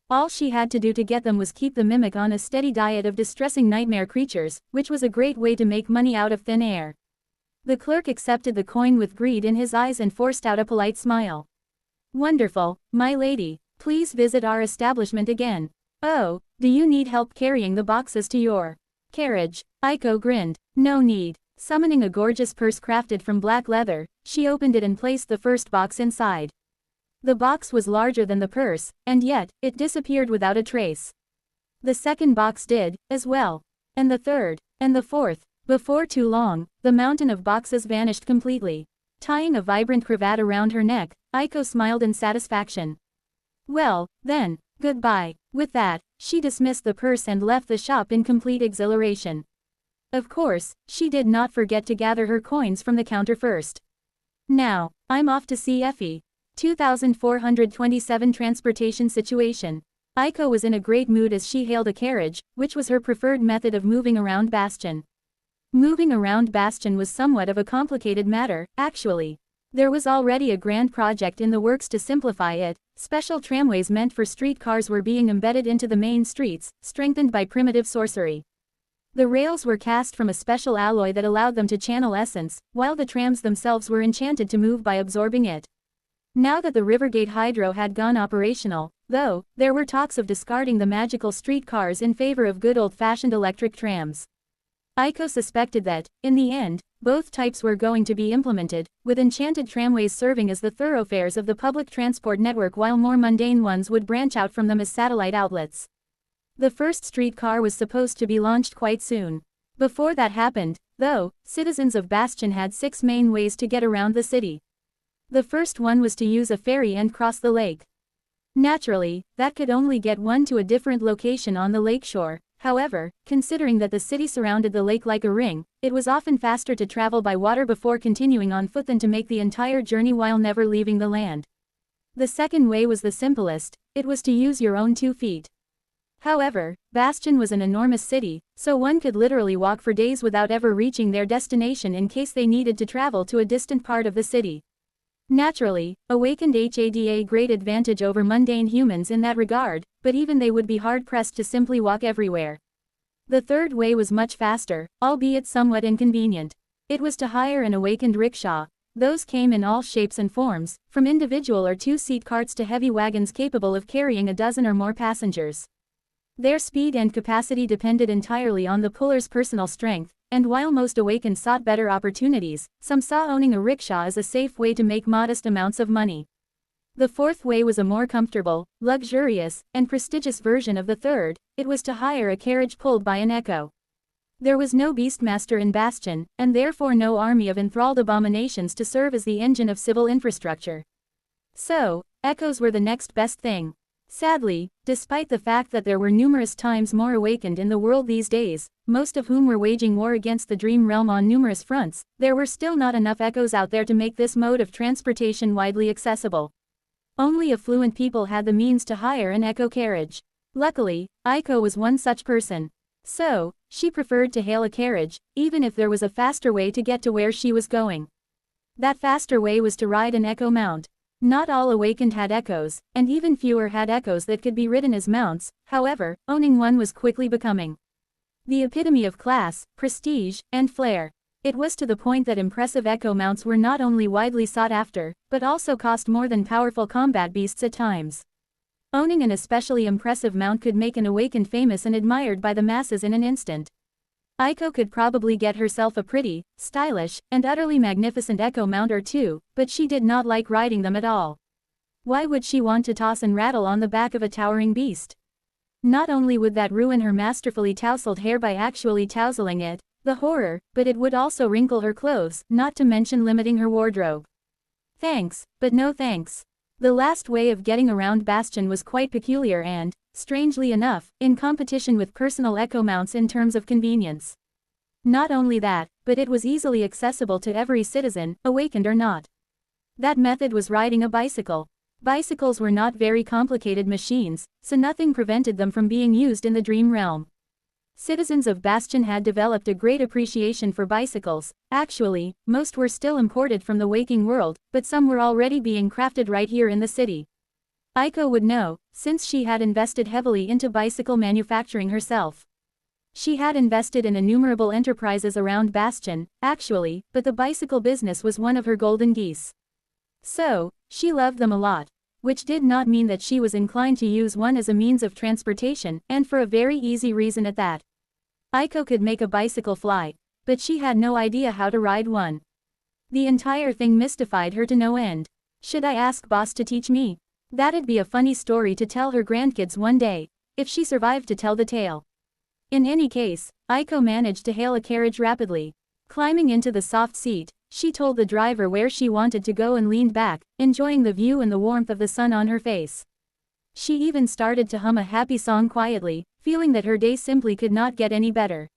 All she had to do to get them was keep the mimic on a steady diet of distressing nightmare creatures, which was a great way to make money out of thin air. The clerk accepted the coin with greed in his eyes and forced out a polite smile. Wonderful, my lady. Please visit our establishment again. Oh, do you need help carrying the boxes to your carriage? Aiko grinned. No need. Summoning a gorgeous purse crafted from black leather, she opened it and placed the first box inside. The box was larger than the purse, and yet, it disappeared without a trace. The second box did, as well. And the third, and the fourth. Before too long, the mountain of boxes vanished completely. Tying a vibrant cravat around her neck, Aiko smiled in satisfaction. Well, then, goodbye. With that, she dismissed the purse and left the shop in complete exhilaration. Of course, she did not forget to gather her coins from the counter first. Now, I'm off to see Effie. 2427 Transportation situation. Aiko was in a great mood as she hailed a carriage, which was her preferred method of moving around Bastion. Moving around Bastion was somewhat of a complicated matter, actually. There was already a grand project in the works to simplify it. Special tramways meant for streetcars were being embedded into the main streets, strengthened by primitive sorcery. The rails were cast from a special alloy that allowed them to channel essence, while the trams themselves were enchanted to move by absorbing it. Now that the Rivergate Hydro had gone operational, though, there were talks of discarding the magical streetcars in favor of good old-fashioned electric trams. Aiko suspected that, in the end, both types were going to be implemented, with enchanted tramways serving as the thoroughfares of the public transport network while more mundane ones would branch out from them as satellite outlets. The first streetcar was supposed to be launched quite soon. Before that happened, though, citizens of Bastion had 6 main ways to get around the city. The first one was to use a ferry and cross the lake. Naturally, that could only get one to a different location on the lakeshore. However, considering that the city surrounded the lake like a ring, it was often faster to travel by water before continuing on foot than to make the entire journey while never leaving the land. The second way was the simplest, it was to use your own 2 feet. However, Bastion was an enormous city, so one could literally walk for days without ever reaching their destination in case they needed to travel to a distant part of the city. Naturally, Awakened had a great advantage over mundane humans in that regard, but even they would be hard-pressed to simply walk everywhere. The third way was much faster, albeit somewhat inconvenient. It was to hire an Awakened rickshaw. Those came in all shapes and forms, from individual or 2-seat carts to heavy wagons capable of carrying a dozen or more passengers. Their speed and capacity depended entirely on the puller's personal strength, and while most Awakened sought better opportunities, some saw owning a rickshaw as a safe way to make modest amounts of money. The fourth way was a more comfortable, luxurious, and prestigious version of the third. It was to hire a carriage pulled by an echo. There was no beastmaster in Bastion, and therefore no army of enthralled abominations to serve as the engine of civil infrastructure. So, echoes were the next best thing. Sadly, despite the fact that there were numerous times more Awakened in the world these days, most of whom were waging war against the Dream Realm on numerous fronts, there were still not enough echoes out there to make this mode of transportation widely accessible. Only affluent people had the means to hire an echo carriage. Luckily, Aiko was one such person. So, she preferred to hail a carriage, even if there was a faster way to get to where she was going. That faster way was to ride an echo mount. Not all Awakened had echoes, and even fewer had echoes that could be ridden as mounts. However, owning one was quickly becoming the epitome of class, prestige, and flair. It was to the point that impressive echo mounts were not only widely sought after, but also cost more than powerful combat beasts at times. Owning an especially impressive mount could make an Awakened famous and admired by the masses in an instant. Aiko could probably get herself a pretty, stylish, and utterly magnificent echo mount or 2, but she did not like riding them at all. Why would she want to toss and rattle on the back of a towering beast? Not only would that ruin her masterfully tousled hair by actually tousling it, the horror, but it would also wrinkle her clothes, not to mention limiting her wardrobe. Thanks, but no thanks. The last way of getting around Bastion was quite peculiar and, strangely enough, in competition with personal echo mounts in terms of convenience. Not only that, but it was easily accessible to every citizen, Awakened or not. That method was riding a bicycle. Bicycles were not very complicated machines, so nothing prevented them from being used in the Dream Realm. Citizens of Bastion had developed a great appreciation for bicycles. Actually, most were still imported from the waking world, but some were already being crafted right here in the city. Aiko would know, since she had invested heavily into bicycle manufacturing herself. She had invested in innumerable enterprises around Bastion, actually, but the bicycle business was one of her golden geese. So, she loved them a lot. Which did not mean that she was inclined to use one as a means of transportation, and for a very easy reason at that. Aiko could make a bicycle fly, but she had no idea how to ride one. The entire thing mystified her to no end. Should I ask boss to teach me? That'd be a funny story to tell her grandkids one day, if she survived to tell the tale. In any case, Aiko managed to hail a carriage rapidly. Climbing into the soft seat, She told the driver where she wanted to go and leaned back, enjoying the view and the warmth of the sun on her face. She even started to hum a happy song quietly, feeling that her day simply could not get any better.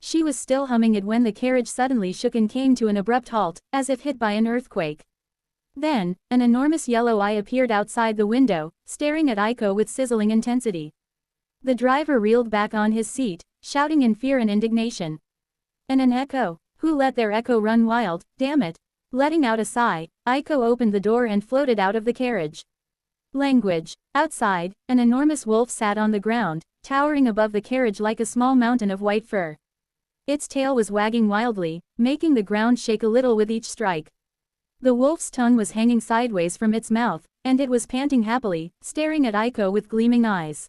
She was still humming it when the carriage suddenly shook and came to an abrupt halt, as if hit by an earthquake. Then, an enormous yellow eye appeared outside the window, staring at Aiko with sizzling intensity. The driver reeled back on his seat, shouting in fear and indignation. And an echo? Who let their echo run wild, damn it? Letting out a sigh, Aiko opened the door and floated out of the carriage. Language. Outside, an enormous wolf sat on the ground, towering above the carriage like a small mountain of white fur. Its tail was wagging wildly, making the ground shake a little with each strike. The wolf's tongue was hanging sideways from its mouth, and it was panting happily, staring at Aiko with gleaming eyes.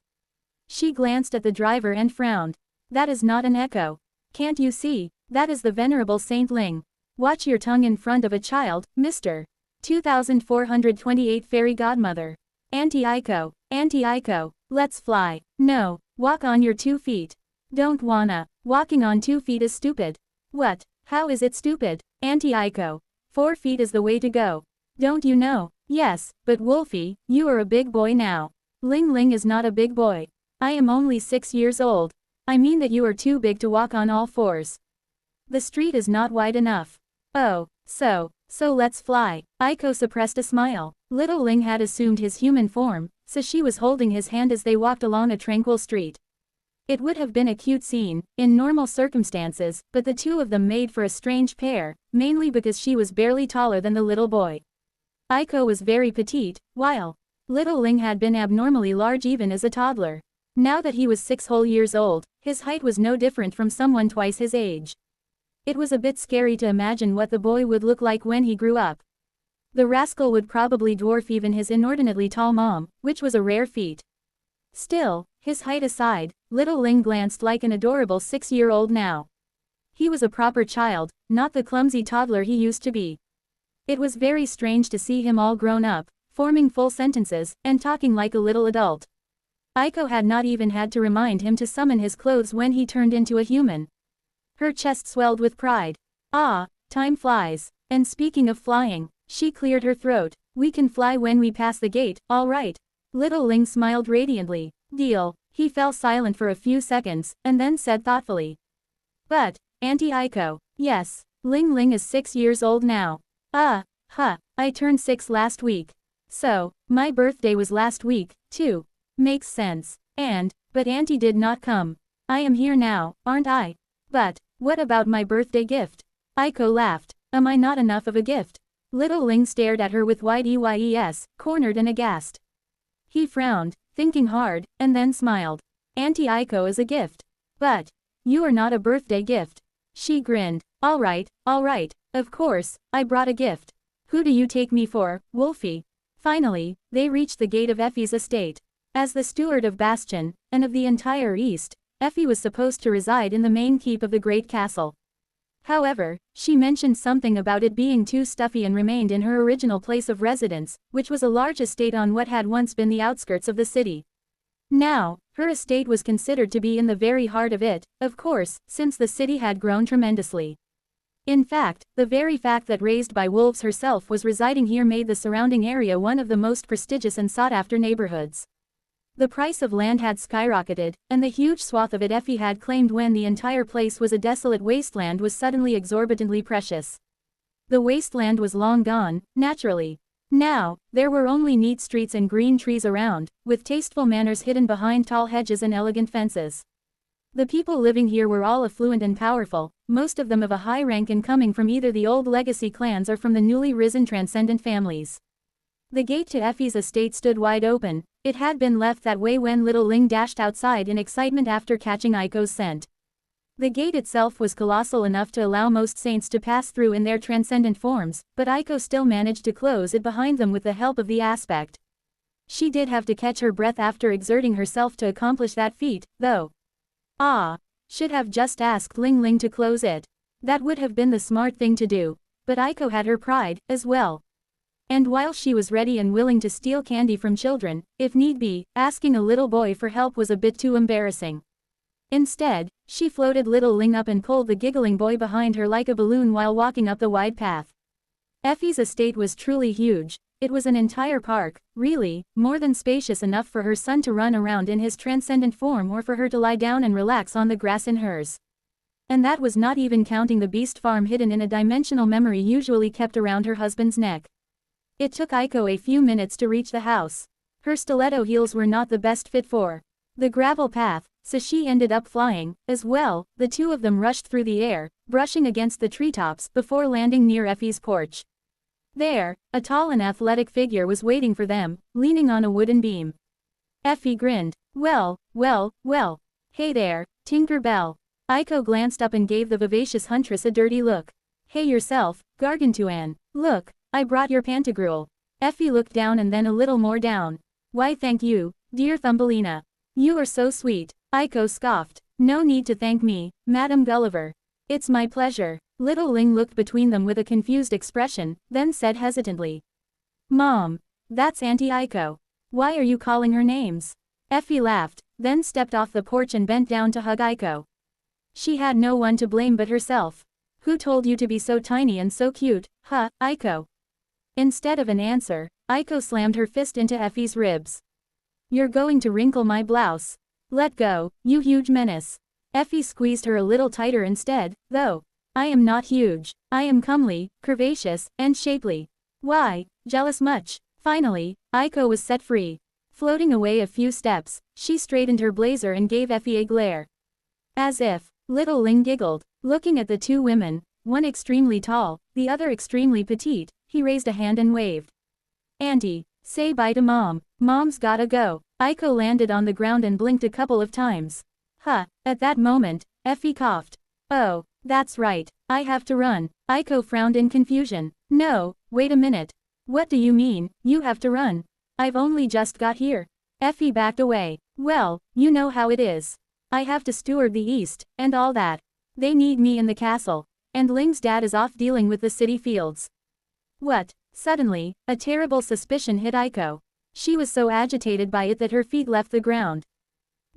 She glanced at the driver and frowned. That is not an echo. Can't you see? That is the venerable Saint Ling. Watch your tongue in front of a child, Mr. 2428 Fairy Godmother. Auntie Aiko, let's fly. No, walk on your 2 feet. Don't wanna. Walking on 2 feet is stupid. What? How is it stupid? Auntie Aiko. 4 feet is the way to go. Don't you know? Yes, but Wolfie, you are a big boy now. Ling Ling is not a big boy. I am only 6 years old. I mean that you are too big to walk on all 4s. The street is not wide enough. Oh, so let's fly. Aiko suppressed a smile. Little Ling had assumed his human form, so she was holding his hand as they walked along a tranquil street. It would have been a cute scene, in normal circumstances, but the two of them made for a strange pair, mainly because she was barely taller than the little boy. Aiko was very petite, while Little Ling had been abnormally large even as a toddler. Now that he was 6 whole years old, his height was no different from someone twice his age. It was a bit scary to imagine what the boy would look like when he grew up. The rascal would probably dwarf even his inordinately tall mom, which was a rare feat. Still, his height aside, Little Ling glanced like an adorable 6-year-old now. He was a proper child, not the clumsy toddler he used to be. It was very strange to see him all grown up, forming full sentences, and talking like a little adult. Aiko had not even had to remind him to summon his clothes when he turned into a human. Her chest swelled with pride. Ah, time flies. And speaking of flying, she cleared her throat. We can fly when we pass the gate, all right. Little Ling smiled radiantly. Deal. He fell silent for a few seconds, and then said thoughtfully. But, Auntie Aiko, yes, Ling Ling is 6 years old now. I turned 6 last week. So, my birthday was last week, too. Makes sense. But Auntie did not come. I am here now, aren't I? But, what about my birthday gift? Aiko laughed. Am I not enough of a gift? Little Ling stared at her with wide eyes, cornered and aghast. He frowned, thinking hard, and then smiled. Auntie Aiko is a gift. But, you are not a birthday gift. She grinned. All right, of course, I brought a gift. Who do you take me for, Wolfie? Finally, they reached the gate of Effie's estate. As the steward of Bastion, and of the entire East, Effie was supposed to reside in the main keep of the great castle. However, she mentioned something about it being too stuffy and remained in her original place of residence, which was a large estate on what had once been the outskirts of the city. Now, her estate was considered to be in the very heart of it, of course, since the city had grown tremendously. In fact, the very fact that Raised by Wolves herself was residing here made the surrounding area one of the most prestigious and sought-after neighborhoods. The price of land had skyrocketed, and the huge swath of it Effie had claimed when the entire place was a desolate wasteland was suddenly exorbitantly precious. The wasteland was long gone, naturally. Now, there were only neat streets and green trees around, with tasteful manors hidden behind tall hedges and elegant fences. The people living here were all affluent and powerful, most of them of a high rank and coming from either the old legacy clans or from the newly risen transcendent families. The gate to Effie's estate stood wide open. It had been left that way when Little Ling dashed outside in excitement after catching Aiko's scent. The gate itself was colossal enough to allow most saints to pass through in their transcendent forms, but Aiko still managed to close it behind them with the help of the aspect. She did have to catch her breath after exerting herself to accomplish that feat, though. Should have just asked Ling Ling to close it. That would have been the smart thing to do. But Aiko had her pride, as well. And while she was ready and willing to steal candy from children, if need be, asking a little boy for help was a bit too embarrassing. Instead, she floated little Ling up and pulled the giggling boy behind her like a balloon while walking up the wide path. Effie's estate was truly huge. It was an entire park, really, more than spacious enough for her son to run around in his transcendent form or for her to lie down and relax on the grass in hers. And that was not even counting the beast farm hidden in a dimensional memory usually kept around her husband's neck. It took Aiko a few minutes to reach the house. Her stiletto heels were not the best fit for the gravel path, so she ended up flying, as well. The two of them rushed through the air, brushing against the treetops before landing near Effie's porch. There, a tall and athletic figure was waiting for them, leaning on a wooden beam. Effie grinned. Well, well, well. Hey there, Tinker Bell. Aiko glanced up and gave the vivacious huntress a dirty look. Hey yourself, Gargantuan. Look, I brought your Pantagruel. Effie looked down and then a little more down. Why thank you, dear Thumbelina. You are so sweet. Aiko scoffed. No need to thank me, Madame Gulliver. It's my pleasure. Little Ling looked between them with a confused expression, then said hesitantly. Mom. That's Auntie Aiko. Why are you calling her names? Effie laughed, then stepped off the porch and bent down to hug Aiko. She had no one to blame but herself. Who told you to be so tiny and so cute, huh, Aiko? Instead of an answer, Aiko slammed her fist into Effie's ribs. You're going to wrinkle my blouse. Let go, you huge menace. Effie squeezed her a little tighter instead, though. I am not huge. I am comely, curvaceous, and shapely. Why, jealous much? Finally, Aiko was set free. Floating away a few steps, she straightened her blazer and gave Effie a glare. As if. Little Ling giggled. Looking at the two women, one extremely tall, the other extremely petite, he raised a hand and waved. Auntie, say bye to Mom. Mom's gotta go. Aiko landed on the ground and blinked a couple of times. Huh, at that moment, Effie coughed. Oh, that's right, I have to run. Aiko frowned in confusion. No, wait a minute. What do you mean, you have to run? I've only just got here. Effie backed away. Well, you know how it is. I have to steward the East, and all that. They need me in the castle. And Ling's dad is off dealing with the city fields. What? Suddenly, a terrible suspicion hit Aiko. She was so agitated by it that her feet left the ground.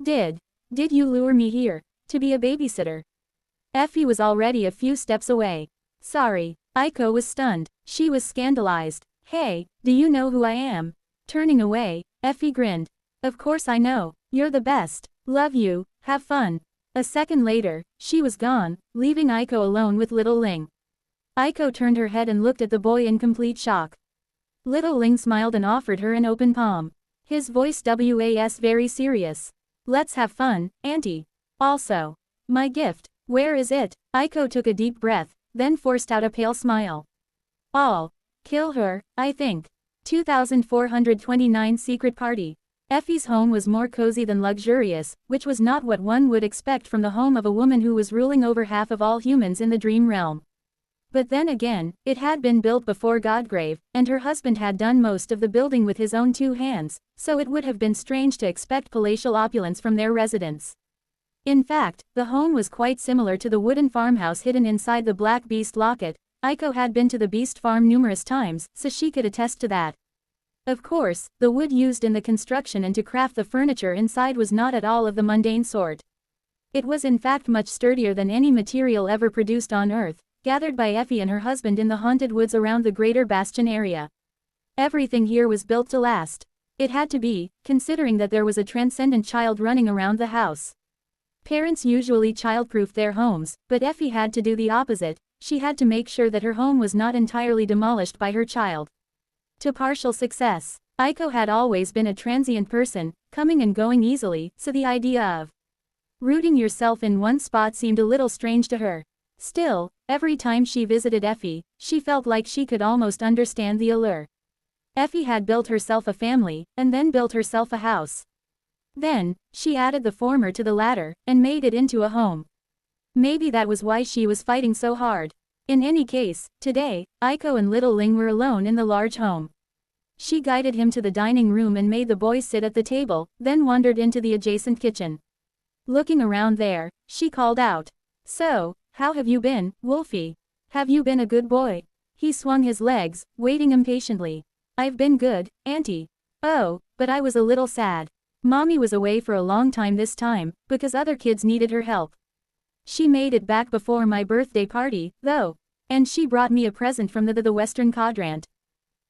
Did you lure me here, to be a babysitter? Effie was already a few steps away. Sorry. Aiko was stunned. She was scandalized. Hey, do you know who I am? Turning away, Effie grinned. Of course I know. You're the best. Love you, have fun. A second later, she was gone, leaving Aiko alone with Little Ling. Aiko turned her head and looked at the boy in complete shock. Little Ling smiled and offered her an open palm. His voice was very serious. Let's have fun, Auntie. Also, my gift, where is it? Aiko took a deep breath, then forced out a pale smile. I'll kill her, I think. 2429 Secret Party. Effie's home was more cozy than luxurious, which was not what one would expect from the home of a woman who was ruling over half of all humans in the dream realm. But then again, it had been built before Godgrave, and her husband had done most of the building with his own two hands, so it would have been strange to expect palatial opulence from their residents. In fact, the home was quite similar to the wooden farmhouse hidden inside the Black Beast locket. Aiko had been to the beast farm numerous times, so she could attest to that. Of course, the wood used in the construction and to craft the furniture inside was not at all of the mundane sort. It was in fact much sturdier than any material ever produced on Earth, gathered by Effie and her husband in the haunted woods around the Greater Bastion area. Everything here was built to last. It had to be, considering that there was a transcendent child running around the house. Parents usually childproof their homes, but Effie had to do the opposite. She had to make sure that her home was not entirely demolished by her child. To partial success. Aiko had always been a transient person, coming and going easily, so the idea of rooting yourself in one spot seemed a little strange to her. Still, every time she visited Effie, she felt like she could almost understand the allure. Effie had built herself a family, and then built herself a house. Then, she added the former to the latter, and made it into a home. Maybe that was why she was fighting so hard. In any case, today, Aiko and Little Ling were alone in the large home. She guided him to the dining room and made the boys sit at the table, then wandered into the adjacent kitchen. Looking around there, she called out. So, how have you been, Wolfie? Have you been a good boy? He swung his legs, waiting impatiently. I've been good, Auntie. Oh, but I was a little sad. Mommy was away for a long time this time, because other kids needed her help. She made it back before my birthday party, though. And she brought me a present from the Western Quadrant.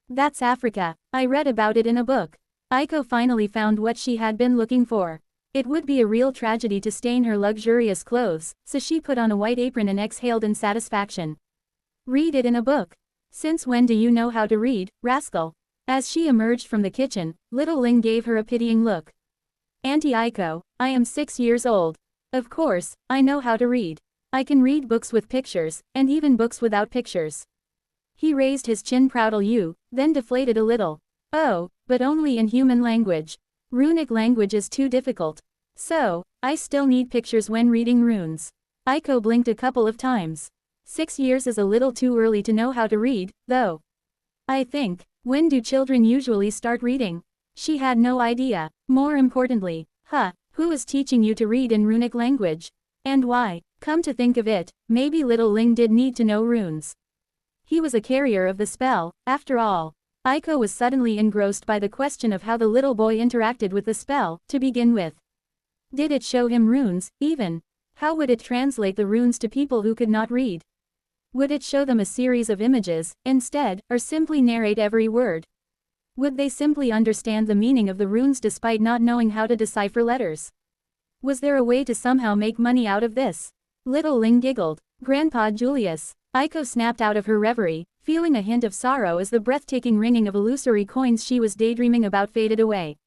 That's Africa. I read about it in a book. Aiko finally found what she had been looking for. It would be a real tragedy to stain her luxurious clothes, so she put on a white apron and exhaled in satisfaction. Read it in a book. Since when do you know how to read, rascal? As she emerged from the kitchen, little Ling gave her a pitying look. Auntie Aiko, I am 6 years old. Of course, I know how to read. I can read books with pictures, and even books without pictures. He raised his chin proudly, then deflated a little. Oh, but only in human language. Runic language is too difficult. So, I still need pictures when reading runes. Aiko blinked a couple of times. 6 years is a little too early to know how to read, though. I think, when do children usually start reading? She had no idea. More importantly, who is teaching you to read in runic language? And why? Come to think of it, maybe little Ling did need to know runes. He was a carrier of the spell, after all. Aiko was suddenly engrossed by the question of how the little boy interacted with the spell, to begin with. Did it show him runes, even? How would it translate the runes to people who could not read? Would it show them a series of images, instead, or simply narrate every word? Would they simply understand the meaning of the runes despite not knowing how to decipher letters? Was there a way to somehow make money out of this? Little Ling giggled. Grandpa Julius. Aiko snapped out of her reverie, feeling a hint of sorrow as the breathtaking ringing of illusory coins she was daydreaming about faded away.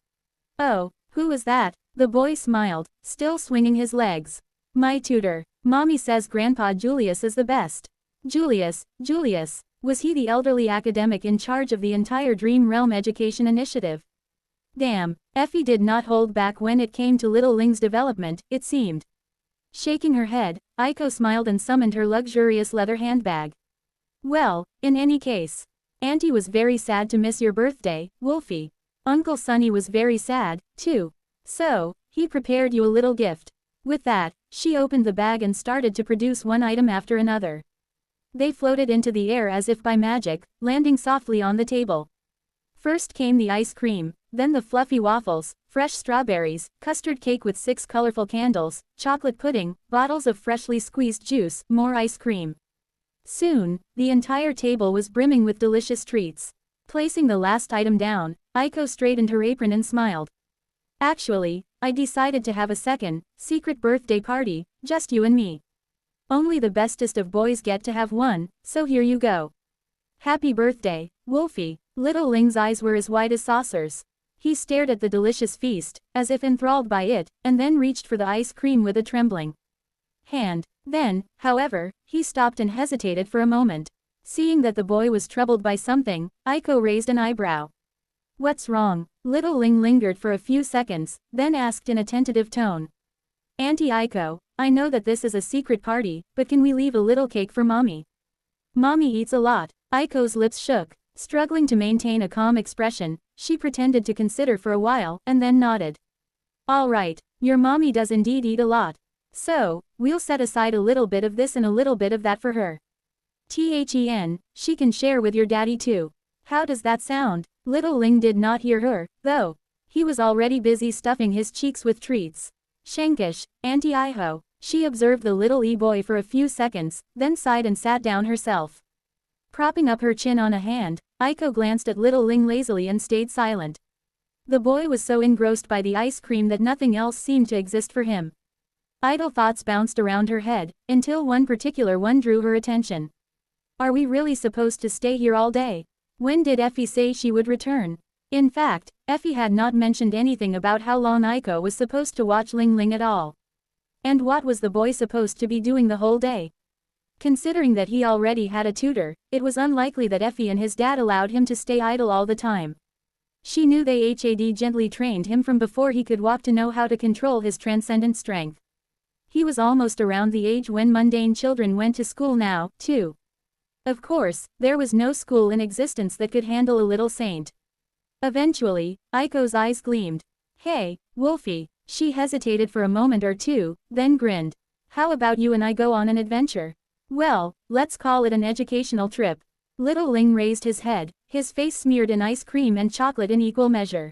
Oh, who was that? The boy smiled, still swinging his legs. My tutor. Mommy says Grandpa Julius is the best. Julius. Was he the elderly academic in charge of the entire Dream Realm Education Initiative? Damn, Effie did not hold back when it came to little Ling's development, it seemed. Shaking her head, Aiko smiled and summoned her luxurious leather handbag. Well, in any case. Auntie was very sad to miss your birthday, Wolfie. Uncle Sonny was very sad, too. So, he prepared you a little gift. With that, she opened the bag and started to produce one item after another. They floated into the air as if by magic, landing softly on the table. First came the ice cream, then the fluffy waffles, fresh strawberries, custard cake with 6 colorful candles, chocolate pudding, bottles of freshly squeezed juice, more ice cream. Soon, the entire table was brimming with delicious treats. Placing the last item down, Aiko straightened her apron and smiled. Actually, I decided to have a secret birthday party, just you and me. Only the bestest of boys get to have one, so here you go. Happy birthday, Wolfie. Little Ling's eyes were as wide as saucers. He stared at the delicious feast, as if enthralled by it, and then reached for the ice cream with a trembling hand. Then, however, he stopped and hesitated for a moment. Seeing that the boy was troubled by something, Aiko raised an eyebrow. What's wrong? Little Ling lingered for a few seconds, then asked in a tentative tone. Auntie Aiko, I know that this is a secret party, but can we leave a little cake for Mommy? Mommy eats a lot. Aiko's lips shook. Struggling to maintain a calm expression, she pretended to consider for a while, and then nodded. All right, your mommy does indeed eat a lot. So, we'll set aside a little bit of this and a little bit of that for her. She can share with your daddy too. How does that sound? Little Ling did not hear her, though. He was already busy stuffing his cheeks with treats. Shankish, Auntie Aiho. She observed the little boy for a few seconds, then sighed and sat down herself. Propping up her chin on a hand, Aiko glanced at little Ling lazily and stayed silent. The boy was so engrossed by the ice cream that nothing else seemed to exist for him. Idle thoughts bounced around her head, until one particular one drew her attention. Are we really supposed to stay here all day? When did Effie say she would return? In fact, Effie had not mentioned anything about how long Aiko was supposed to watch Ling Ling at all. And what was the boy supposed to be doing the whole day? Considering that he already had a tutor, it was unlikely that Effie and his dad allowed him to stay idle all the time. She knew they had gently trained him from before he could walk to know how to control his transcendent strength. He was almost around the age when mundane children went to school now, too. Of course, there was no school in existence that could handle a little saint. Eventually, Aiko's eyes gleamed. Hey, Wolfie. She hesitated for a moment or two, then grinned. How about you and I go on an adventure? Well, let's call it an educational trip. Little Ling raised his head, his face smeared in ice cream and chocolate in equal measure.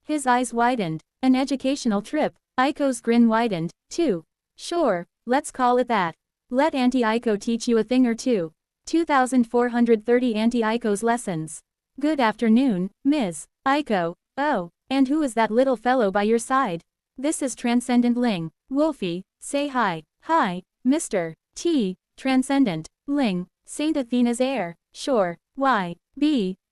His eyes widened. An educational trip. Aiko's grin widened. 2. Sure, let's call it that. Let Auntie Aiko teach you a thing or two. 2430 Auntie Aiko's lessons. Good afternoon, Ms. Aiko. Oh, and who is that little fellow by your side? This is Transcendent Ling. Wolfie, say hi. Hi, Mr. T. Transcendent Ling, Saint Athena's heir. Sure, why,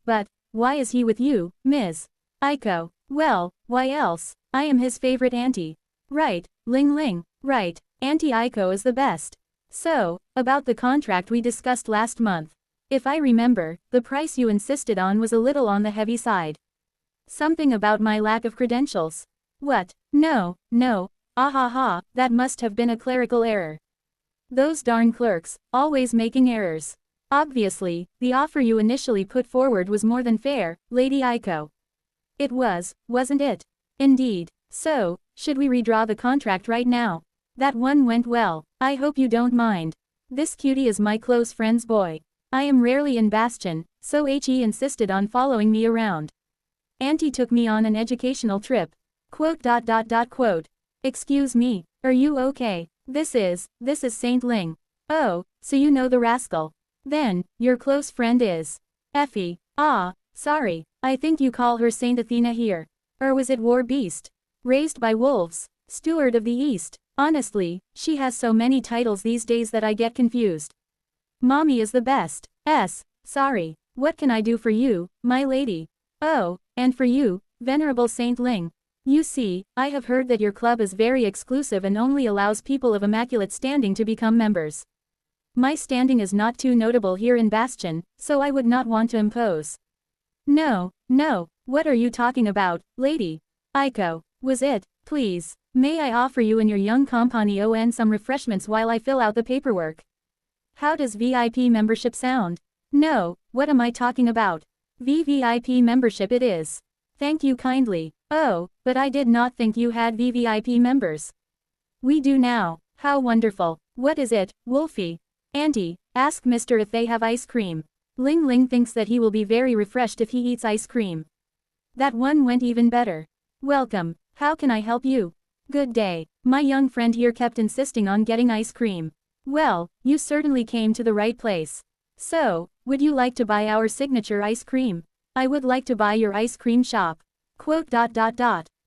but, why is he with you, Ms. Aiko? Well, why else? I am his favorite auntie. Right, Ling, right, Auntie Aiko is the best. So, about the contract we discussed last month. If I remember, the price you insisted on was a little on the heavy side. Something about my lack of credentials. What? No, ah ha ha, that must have been a clerical error. Those darn clerks, always making errors. Obviously, the offer you initially put forward was more than fair, Lady Aiko. It was, wasn't it? Indeed. So, should we redraw the contract right now? That one went well. I hope you don't mind. This cutie is my close friend's boy. I am rarely in Bastion, so he insisted on following me around. Auntie took me on an educational trip. Quote. Excuse me, are you okay? This is Saint Ling. Oh, so you know the rascal. Then, your close friend is Effie. Ah, sorry, I think you call her Saint Athena here. Or was it War Beast? Raised by wolves. Steward of the East. Honestly, she has so many titles these days that I get confused. Mommy is the best. Sorry. What can I do for you, my lady? Oh, and for you, Venerable Saint Ling. You see, I have heard that your club is very exclusive and only allows people of immaculate standing to become members. My standing is not too notable here in Bastion, so I would not want to impose. No, what are you talking about, Lady Aiko? Was it, please, may I offer you and your young compagnon some refreshments while I fill out the paperwork? How does VIP membership sound? No, what am I talking about? VVIP membership it is. Thank you kindly. Oh, but I did not think you had VVIP members. We do now. How wonderful. What is it, Wolfie? Auntie, ask Mr. if they have ice cream. Ling thinks that he will be very refreshed if he eats ice cream. That one went even better. Welcome. How can I help you? Good day. My young friend here kept insisting on getting ice cream. Well, you certainly came to the right place. So, would you like to buy our signature ice cream? I would like to buy your ice cream shop. Quote.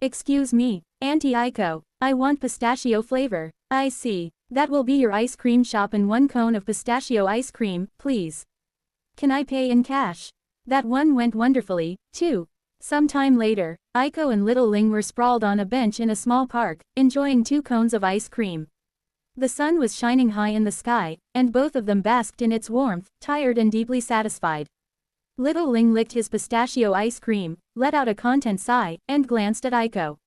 Excuse me, Auntie Aiko, I want pistachio flavor. I see. That will be your ice cream shop and 1 cone of pistachio ice cream, please. Can I pay in cash? That one went wonderfully, too. Some time later, Aiko and little Ling were sprawled on a bench in a small park, enjoying 2 cones of ice cream. The sun was shining high in the sky, and both of them basked in its warmth, tired and deeply satisfied. Little Ling licked his pistachio ice cream, let out a content sigh, and glanced at Aiko.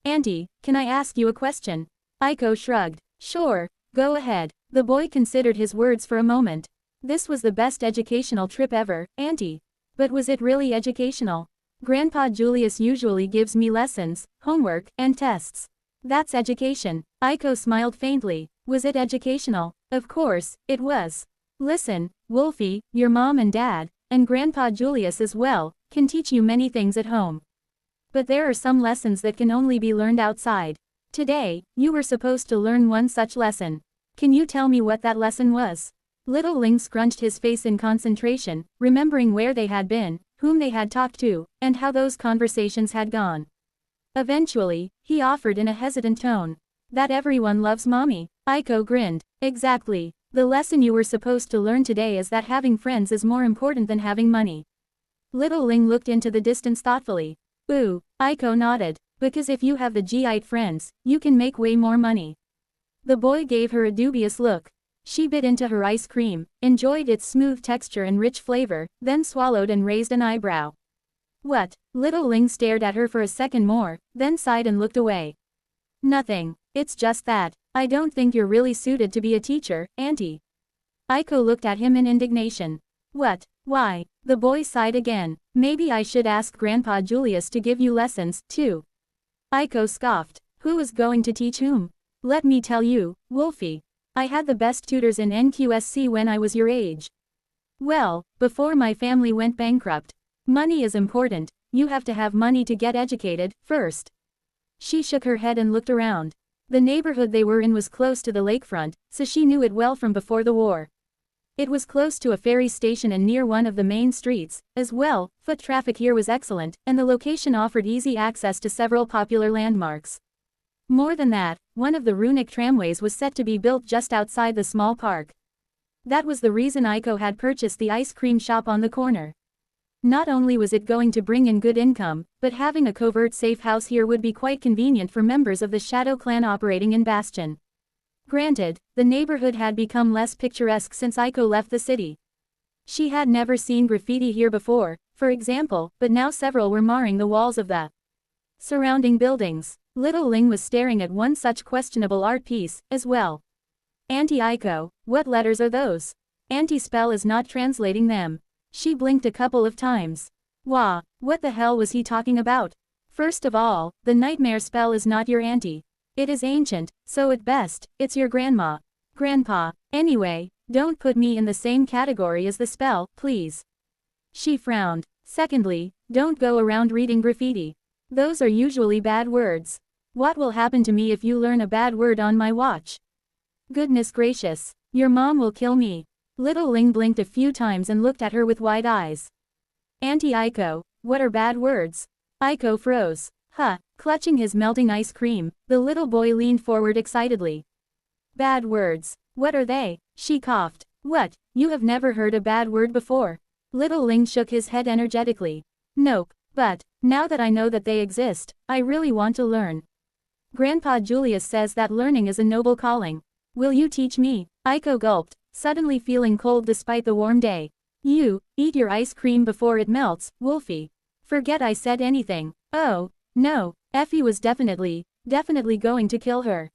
Auntie, can I ask you a question? Aiko shrugged. Sure, go ahead. The boy considered his words for a moment. This was the best educational trip ever, Auntie. But was it really educational? Grandpa Julius usually gives me lessons, homework, and tests. That's education. Aiko smiled faintly. Was it educational? Of course, it was. Listen, Wolfie, your mom and dad, and Grandpa Julius as well, can teach you many things at home. But there are some lessons that can only be learned outside. Today, you were supposed to learn one such lesson. Can you tell me what that lesson was? Little Ling scrunched his face in concentration, remembering where they had been, whom they had talked to, and how those conversations had gone. Eventually, he offered in a hesitant tone. That everyone loves mommy. Aiko grinned. Exactly. The lesson you were supposed to learn today is that having friends is more important than having money. Little Ling looked into the distance thoughtfully. Ooh, Aiko nodded. Because if you have the Giite friends, you can make way more money. The boy gave her a dubious look. She bit into her ice cream, enjoyed its smooth texture and rich flavor, then swallowed and raised an eyebrow. What? Little Ling stared at her for a second more, then sighed and looked away. Nothing. It's just that, I don't think you're really suited to be a teacher, Auntie. Aiko looked at him in indignation. What? Why? The boy sighed again. Maybe I should ask Grandpa Julius to give you lessons, too. Aiko scoffed. Who is going to teach whom? Let me tell you, Wolfie. I had the best tutors in NQSC when I was your age. Well, before my family went bankrupt. Money is important, you have to have money to get educated, first. She shook her head and looked around. The neighborhood they were in was close to the lakefront, so she knew it well from before the war. It was close to a ferry station and near one of the main streets, as well. Foot traffic here was excellent, and the location offered easy access to several popular landmarks. More than that, one of the runic tramways was set to be built just outside the small park. That was the reason Aiko had purchased the ice cream shop on the corner. Not only was it going to bring in good income, but having a covert safe house here would be quite convenient for members of the Shadow Clan operating in Bastion. Granted, the neighborhood had become less picturesque since Aiko left the city. She had never seen graffiti here before, for example, but now several were marring the walls of the surrounding buildings. Little Ling was staring at one such questionable art piece, as well. Auntie Aiko, what letters are those? Auntie spell is not translating them. She blinked a couple of times. Wah, what the hell was he talking about? First of all, the nightmare spell is not your auntie. It is ancient, so at best, it's your grandma. Grandpa. Anyway, don't put me in the same category as the spell, please. She frowned. Secondly, don't go around reading graffiti. Those are usually bad words. What will happen to me if you learn a bad word on my watch? Goodness gracious. Your mom will kill me. Little Ling blinked a few times and looked at her with wide eyes. Auntie Aiko, what are bad words? Aiko froze. Huh. Clutching his melting ice cream, the little boy leaned forward excitedly. Bad words. What are they? She coughed. What, you have never heard a bad word before? Little Ling shook his head energetically. Nope, but, now that I know that they exist, I really want to learn. Grandpa Julius says that learning is a noble calling. Will you teach me? Aiko gulped, suddenly feeling cold despite the warm day. You, eat your ice cream before it melts, Wolfie. Forget I said anything. Oh, no, Effie was definitely going to kill her.